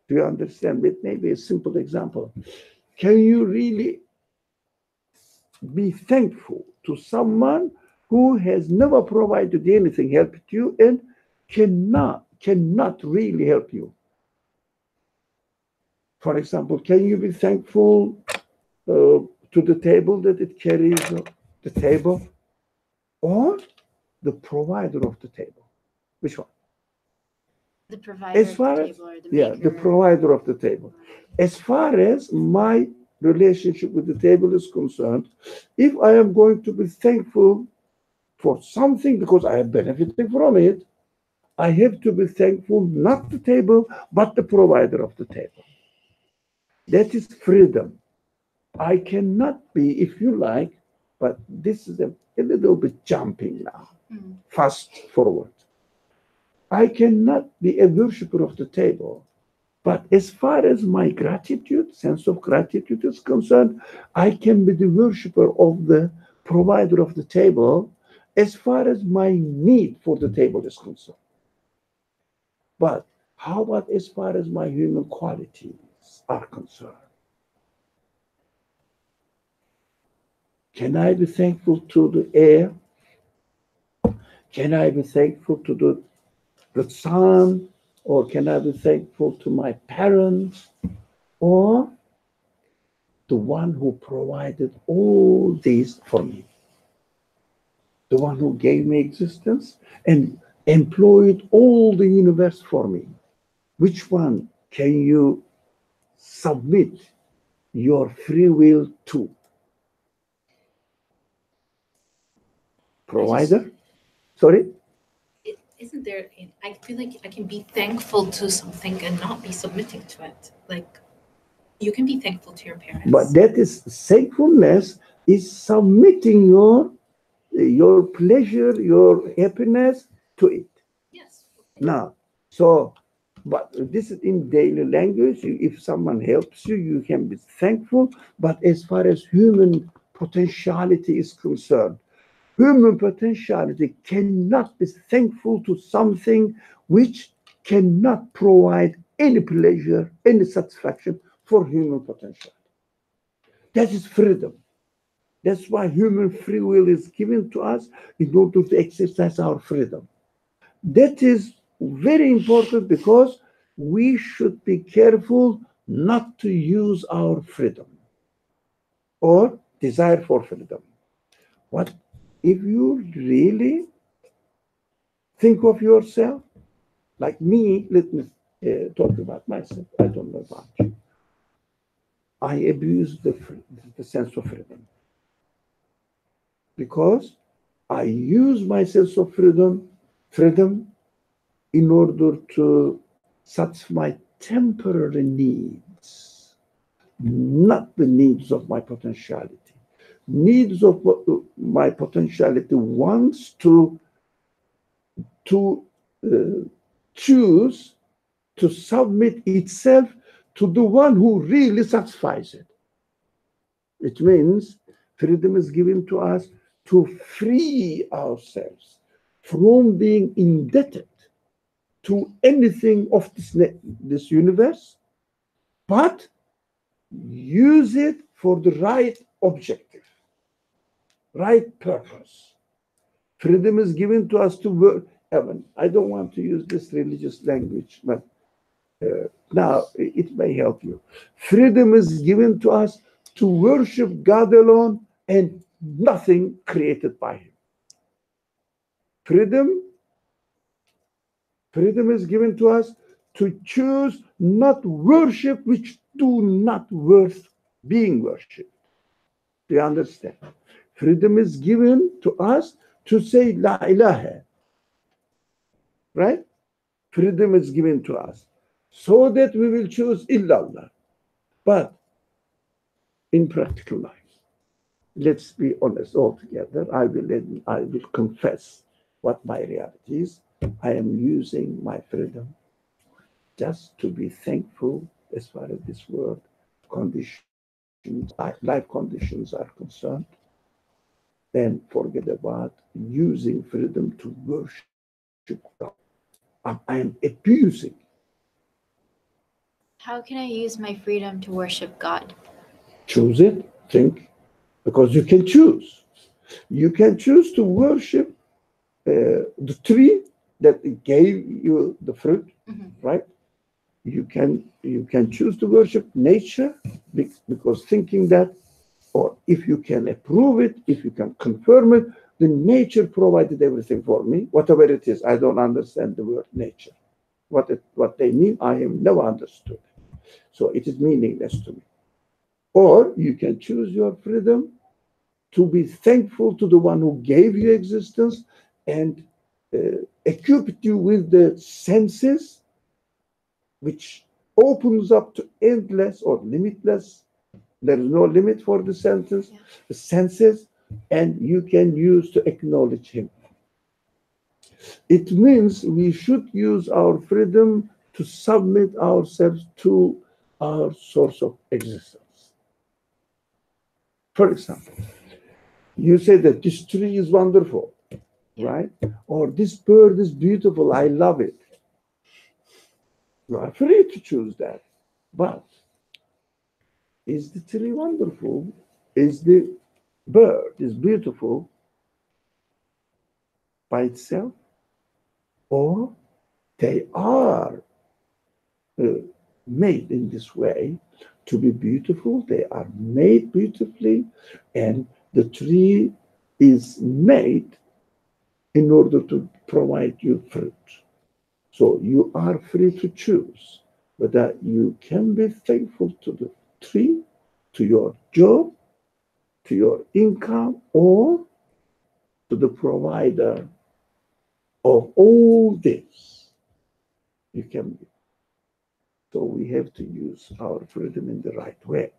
Do you understand? It may be a simple example. Can you really be thankful to someone who has never provided anything, helped you, and cannot really help you? For example, can you be thankful to the table that it carries the table, or the provider of the table? Which one? The provider As of far the as, table, or the yeah, maker. the provider of the table. As far as my relationship with the table is concerned, if I am going to be thankful for something because I am benefiting from it, I have to be thankful not the table, but the provider of the table. That is freedom. I cannot be, if you like, but this is a little bit jumping now, fast forward. I cannot be a worshiper of the table, but as far as my gratitude, sense of gratitude is concerned, I can be the worshiper of the provider of the table as far as my need for the table is concerned. But how about as far as my human qualities are concerned? Can I be thankful to the air? Can I be thankful to the sun? Or can I be thankful to my parents? Or the one who provided all these for me? The one who gave me existence and employed all the universe for me. Which one can you submit your free will to? Provider? Sorry? Isn't there? I feel like I can be thankful to something and not be submitting to it. Like you can be thankful to your parents, But that is thankfulness is submitting your pleasure, your happiness to it. yes. Now, So, but this is in daily language. If someone helps you, you can be thankful. But as far as human potentiality is concerned, human potentiality cannot be thankful to something which cannot provide any pleasure, any satisfaction for human potential. That is freedom. That's why human free will is given to us in order to exercise our freedom. That is very important because we should be careful not to use our freedom or desire for freedom. What if you really think of yourself like me? Let me talk about myself. I don't know about you. I abuse the sense of freedom because I use my sense of freedom in order to satisfy my temporary needs, not the needs of my potentiality. Needs of my potentiality wants to choose to submit itself to the one who really satisfies it. It means freedom is given to us to free ourselves from being indebted to anything of this universe, but use it for the right objective, right purpose. Freedom is given to us to work. I don't want to use this religious language, but now it may help you. Freedom is given to us to worship God alone and nothing created by Him. Freedom is given to us to choose not worship which do not worth being worshipped. Do you understand? Freedom is given to us to say La ilaha. Right? Freedom is given to us so that we will choose illallah. But in practical life, let's be honest altogether. I will confess what my reality is. I am using my freedom just to be thankful as far as this world conditions, life conditions are concerned. Then forget about using freedom to worship God. I am abusing. How can I use my freedom to worship God? Choose it, think, because you can choose. You can choose to worship the tree that gave you the fruit, right? You can choose to worship nature because thinking that, or if you can approve it, if you can confirm it, the nature provided everything for me, whatever it is. I don't understand the word nature. What they mean, I have never understood. So it is meaningless to me. Or you can choose your freedom to be thankful to the one who gave you existence and equipped you with the senses, which opens up to endless or limitless. There is no limit for the senses, and you can use to acknowledge Him. It means we should use our freedom to submit ourselves to our source of existence. For example, you say that this tree is wonderful, right? Or this bird is beautiful, I love it. You are free to choose that. But is the tree wonderful? Is the bird is beautiful by itself? Or they are made in this way to be beautiful. They are made beautifully, and the tree is made in order to provide you fruit. So you are free to choose whether you can be thankful to the tree, to your job, to your income, or to the provider of all this. You can be. So we have to use our freedom in the right way.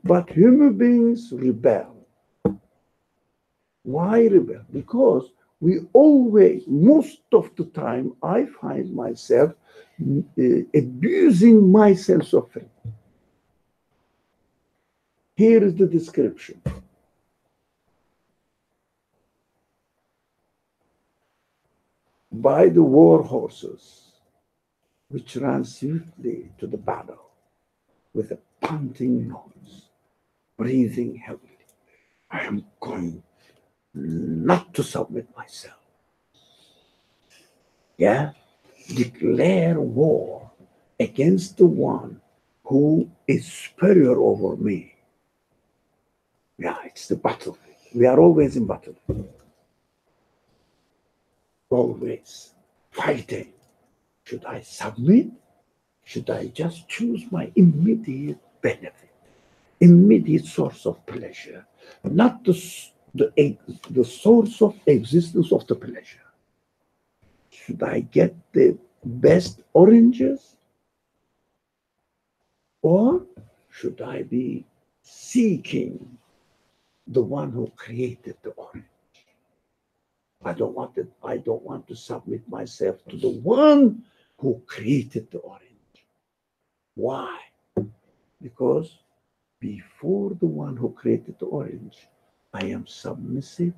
But human beings rebel. Why rebel? Because we always, most of the time, I find myself abusing my self-suffering. Here is the description. By the war horses, which ran swiftly to the battle with a panting noise, breathing heavily, I am going not to submit myself. Yeah? Declare war against the one who is superior over me. Yeah, it's the battle. We are always in battle. Always fighting. Should I submit? Should I just choose my immediate benefit, immediate source of pleasure, not the source of existence of the pleasure? Should I get the best oranges? Or should I be seeking the one who created the orange? I don't want to submit myself to the one who created the orange. Why? Because before the one who created the orange, I am submissive.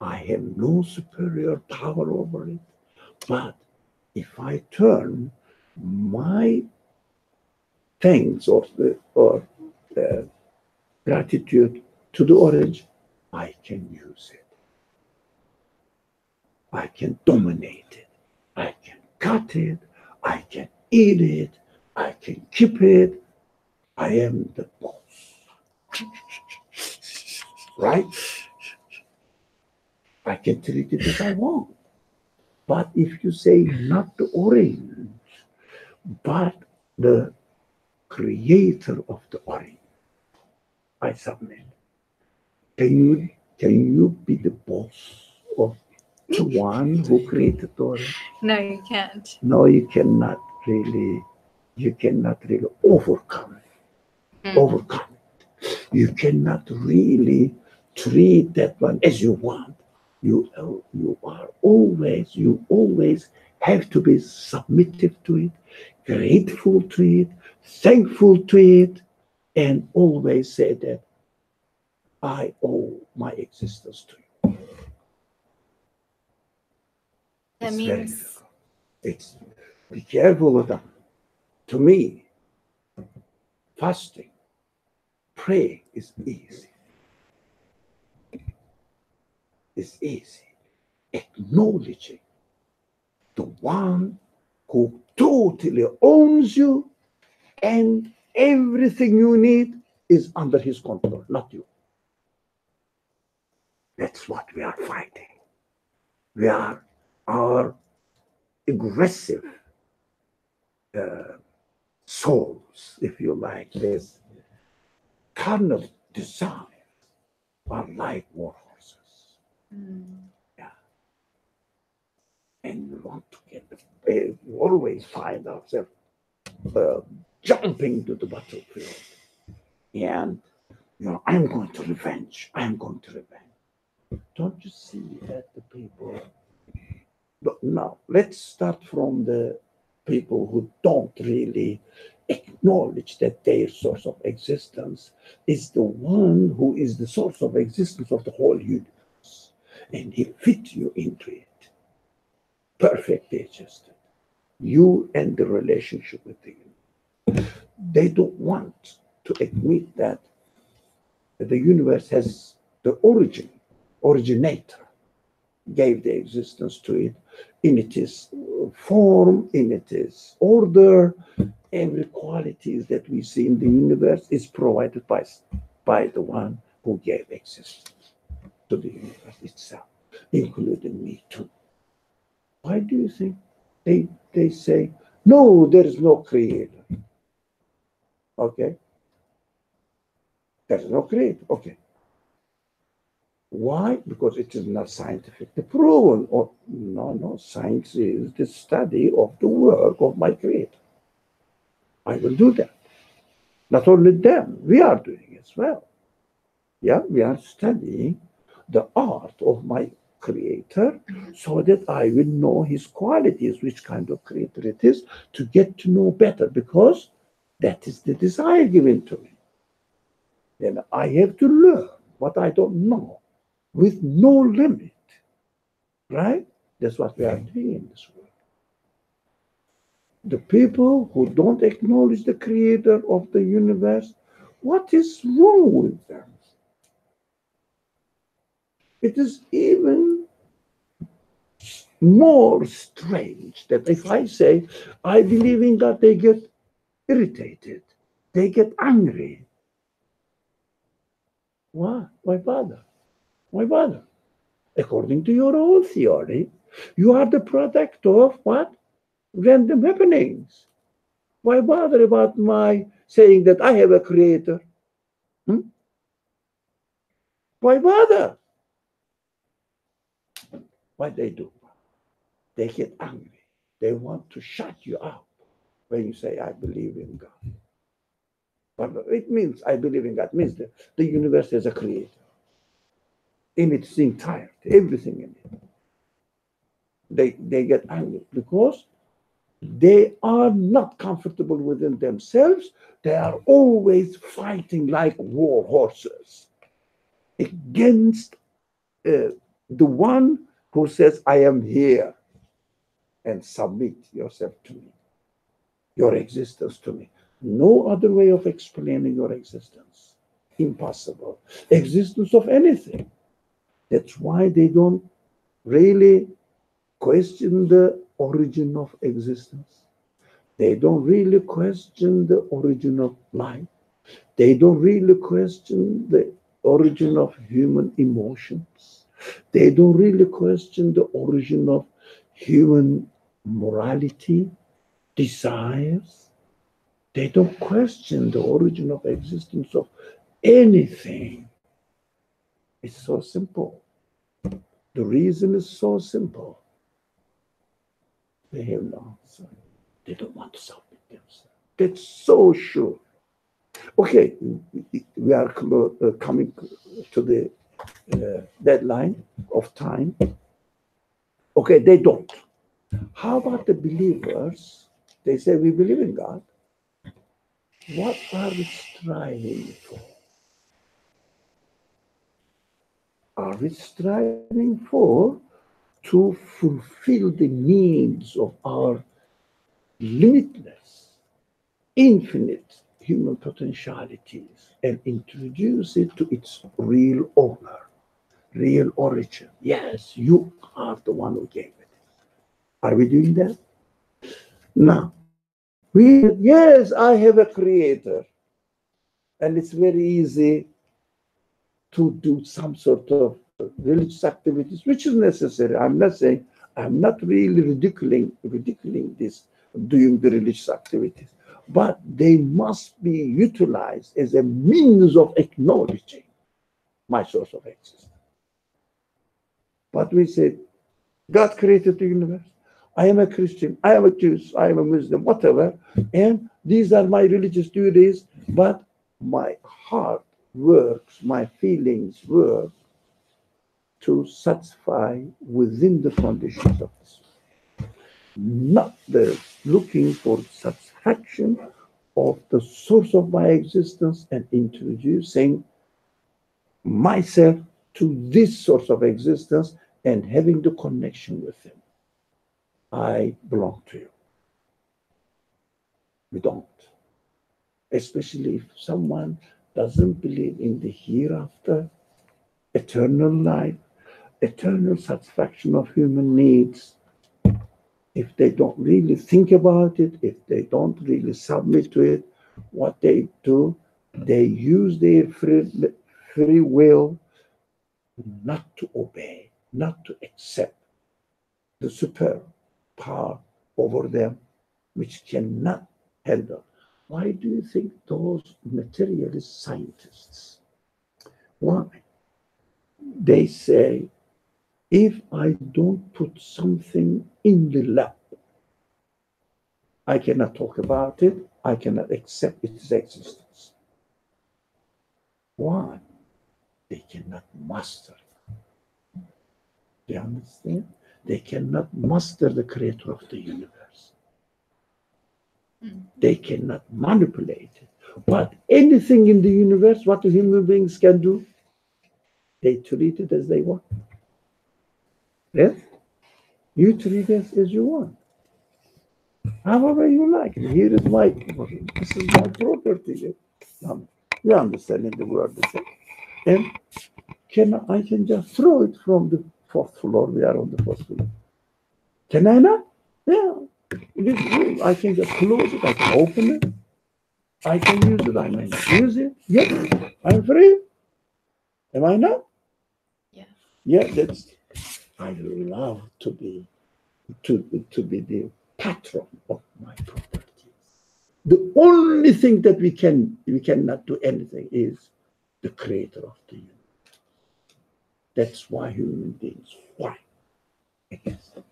I have no superior power over it. But if I turn my thanks or gratitude to the orange, I can use it. I can dominate it. I can cut it. I can eat it. I can keep it. I am the boss. Right? I can treat it as I want. But if you say not the orange, but the creator of the orange, I submit. Can you be the boss of the one who created the orange? No, you can't. No, you cannot really overcome it. Overcome it. You cannot really treat that one as you want. You always have to be submissive to it, grateful to it, thankful to it, and always say that I owe my existence to you. That It's very means difficult. It's be careful with them. To me, fasting, praying is easy. It's easy. Acknowledging the one who totally owns you and everything you need is under his control, not you. That's what we are fighting. We are our aggressive souls, if you like, this carnal desire are like war horses. Yeah. And we want to we always find ourselves jumping to the battlefield. And, I'm going to revenge. I'm going to revenge. Don't you see that the people? But now, let's start from the people who don't really acknowledge that their source of existence is the one who is the source of existence of the whole universe. And he fit you into it. Perfectly adjusted. You and the relationship with the universe. They don't want to admit that the universe has the originator, gave the existence to it in its form, in its order. Every quality that we see in the universe is provided by the one who gave existence to the universe itself, including me too. Why do you think they say, no, there is no creator? Okay. There is no creator. Okay. Why? Because it is not scientifically proven. Or no, science is the study of the work of my creator. I will do that. Not only them, we are doing as well. Yeah, we are studying the art of my creator so that I will know his qualities, which kind of creator it is, to get to know better, because that is the desire given to me. Then I have to learn what I don't know with no limit. Right? That's what we are doing in this world. The people who don't acknowledge the creator of the universe, what is wrong with them? It is even more strange that if I say, I believe in God, they get irritated, they get angry. Why? Why bother? Why bother? According to your own theory, you are the product of what? Random happenings. Why bother about my saying that I have a creator? Why bother? What they do? They get angry. They want to shut you up when you say, I believe in God. But it means I believe in God. It means that the universe has a creator in its entirety, everything in it. They get angry because they are not comfortable within themselves. They are always fighting like war horses against the one who says, I am here, and submit yourself to me, your existence to me. No other way of explaining your existence. Impossible. Existence of anything. That's why they don't really question the origin of existence. They don't really question the origin of life. They don't really question the origin of human emotions. They don't really question the origin of human morality, desires. They don't question the origin of existence of anything. It's so simple. The reason is so simple. They have no answer. They don't want to submit themselves. That's so sure. Okay, we are coming to the deadline of time. Okay, they don't. How about the believers? They say we believe in God. What are we striving for? Are we striving for to fulfill the needs of our limitless, infinite human potentialities and introduce it to its real owner, real origin? Yes, you are the one who gave it. Are we doing that? Now, yes, I have a creator. And it's very easy to do some sort of religious activities, which is necessary. I'm not saying, I'm not really ridiculing this, doing the religious activities, but they must be utilized as a means of acknowledging my source of existence. But we said, God created the universe. I am a Christian, I am a Jew, I am a Muslim, whatever, and these are my religious duties, but my heart works, my feelings work to satisfy within the conditions of this world. Not the looking for satisfaction of the source of my existence and introducing myself to this source of existence and having the connection with him. I belong to you. We don't. Especially if someone doesn't believe in the hereafter, eternal life, eternal satisfaction of human needs. If they don't really think about it, if they don't really submit to it, what they do, they use their free will not to obey, not to accept the super power over them, which cannot handle. Why do you think those materialist scientists, why? They say, if I don't put something in the lab, I cannot talk about it, I cannot accept its existence. Why? They cannot master it. Do you understand? They cannot master the creator of the universe. They cannot manipulate it. But anything in the universe, what the human beings can do, they treat it as they want. Yes? You treat it as you want. However you like. Here is this is my property. You understand in the world. And I can just throw it from the fourth floor. We are on the fourth floor. Can I not? Yeah. I can just close it. I can open it. I can use it. I may not use it. Yes. I'm free. Am I not? Yeah. Yeah, I love to be the patron of my properties. The only thing that we cannot do anything is the creator of the universe. That's why human beings fight against them.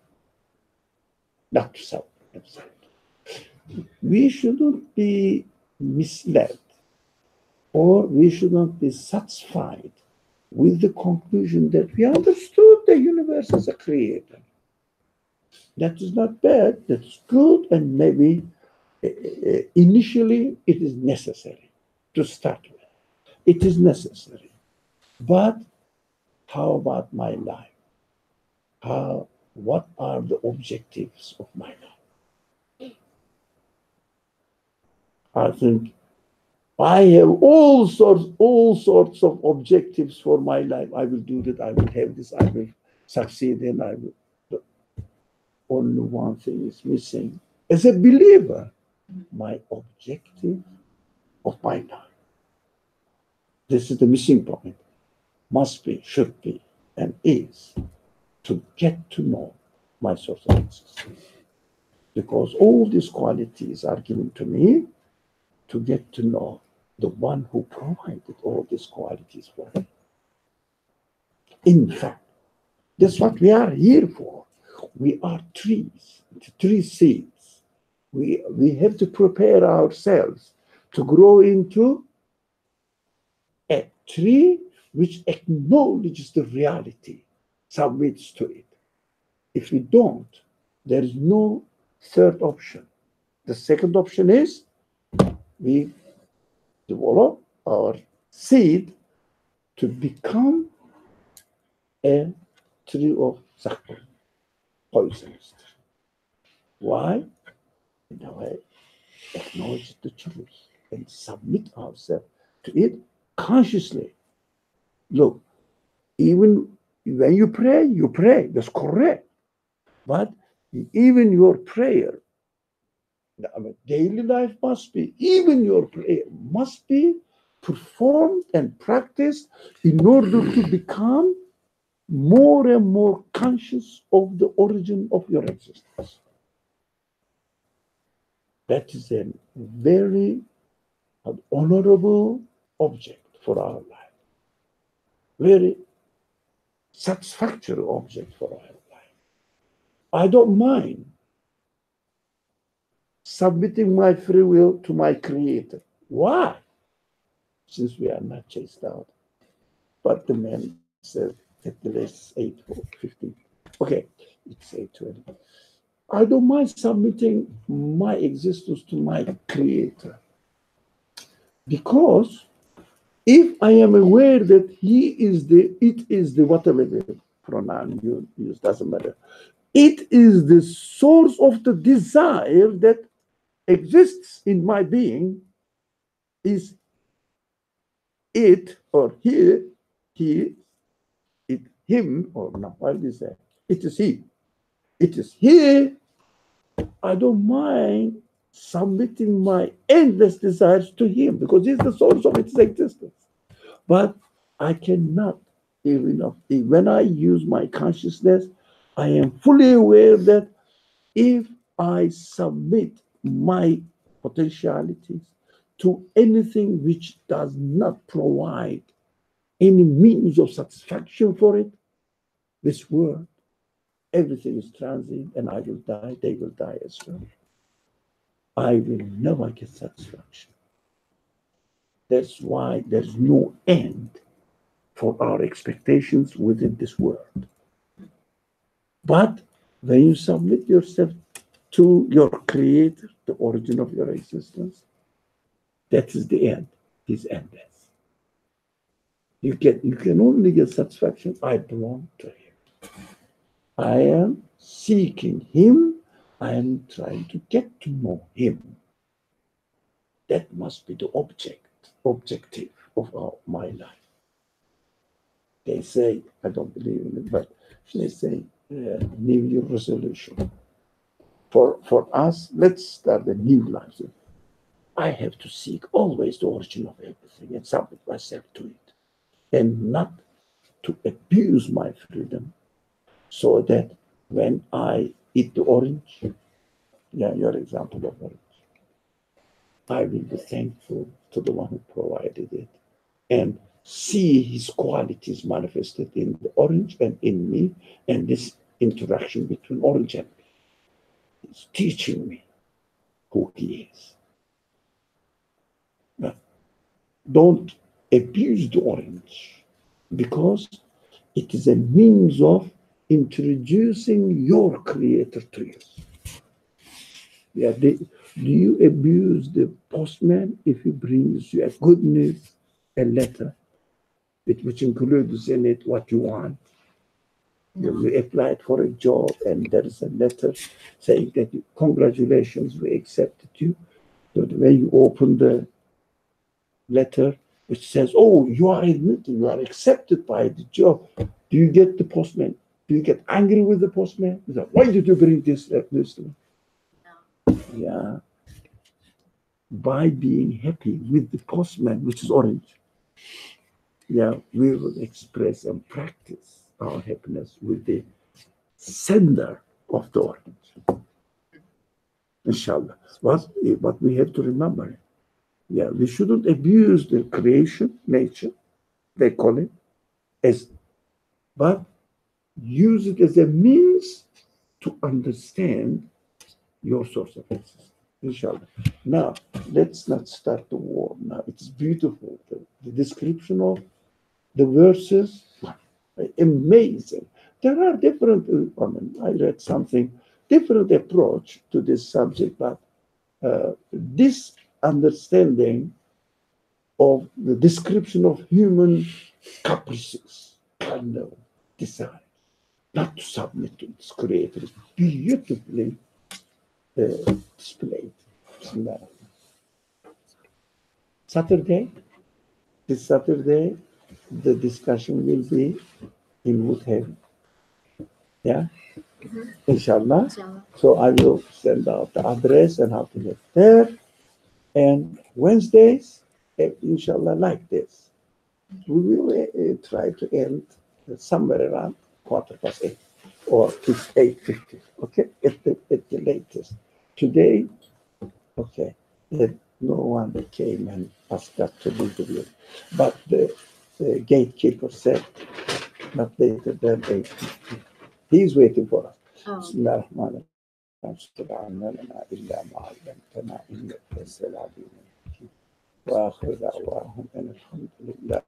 Not to self themselves. We shouldn't be misled, or we should not be satisfied with the conclusion that we understood the universe as a creator. That is not bad, that's good, and maybe initially it is necessary to start with. It is necessary. But how about my life? What are the objectives of my life? I think I have all sorts of objectives for my life. I will do that, I will have this, I will succeed, and I will. But only one thing is missing. As a believer, my objective of my life. This is the missing point. Must be, should be, and is to get to know my source of existence. Because all these qualities are given to me to get to know the one who provided all these qualities for me. In fact, that's what we are here for. We are trees, tree seeds. We have to prepare ourselves to grow into a tree which acknowledges the reality, submits to it. If we don't, there is no third option. The second option is we develop our seed to become a tree of zakkum, poisonous. Why? In a way, acknowledge the truth and submit ourselves to it consciously. Look, even when you pray, that's correct. But even your prayer, daily life must be, even your prayer must be performed and practiced in order to become more and more conscious of the origin of your existence. That is a very honorable object for our life. Very satisfactory object for our life. I don't mind submitting my free will to my creator. Why? Since we are not chased out. But the man said at the last 8:15. Okay, it's 8:20. I don't mind submitting my existence to my creator. Because if I am aware that it is the whatever the pronoun you use, doesn't matter. It is the source of the desire that exists in my being, is it or he, it, him, or no, what do you say? It is he. It is he. I don't mind submitting my endless desires to him because he's the source of its existence. But I cannot, when I use my consciousness, I am fully aware that if I submit my potentialities to anything which does not provide any means of satisfaction for it, this world, everything is transient, and I will die, they will die as well. I will never get satisfaction. That's why there's no end for our expectations within this world. But when you submit yourself to your creator, the origin of your existence, that is the end. It is endless. You can only get satisfaction. I belong to him. I am seeking him. I am trying to get to know him. That must be the objective of my life. They say, I don't believe in it, but they say New Year resolution. For us, let's start a new life. I have to seek always the origin of everything and submit myself to it, and not to abuse my freedom, so that when I eat the orange, your example of orange, I will be thankful to the one who provided it and see his qualities manifested in the orange and in me, and this interaction between orange and me is teaching me who he is. But don't abuse the orange, because it is a means of introducing your creator to you. Do you abuse the postman if he brings you a good news, a letter, which includes in it what you want? You applied for a job and there is a letter saying that congratulations, we accepted you. So when you open the letter, which says, oh, you are admitted, you are accepted by the job, do you get the postman? Do you get angry with the postman? Why did you bring this news to me? No. Yeah. By being happy with the postman, which is orange, we will express and practice our happiness with the sender of the orange. Inshallah. But we have to remember, we shouldn't abuse the creation, nature, they call it, but use it as a means to understand your source of existence. Inshallah. Now, let's not start the war. Now, it's beautiful. The description of the verses, amazing. There are different, I read something, different approach to this subject, but this understanding of the description of human caprices, kind of desire, not to submit to its creator, is beautifully displayed. This Saturday, the discussion will be in Woodhaven. Yeah? Mm-hmm. Inshallah. So I will send out the address and how to get there. And Wednesdays, inshallah, like this. We will try to end somewhere around 8:15 or 8:50. Okay, at the latest. Today, okay, no one came and asked us to leave the room, but the gatekeeper said not later than 8:50. He's waiting for us. Bismillahirrahmanirrahim. وآخر دعواهم أن الحمد لله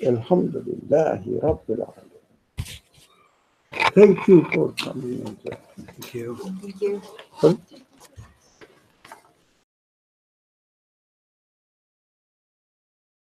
الحمد لله رب العالمين. Thank you for coming. Thank you.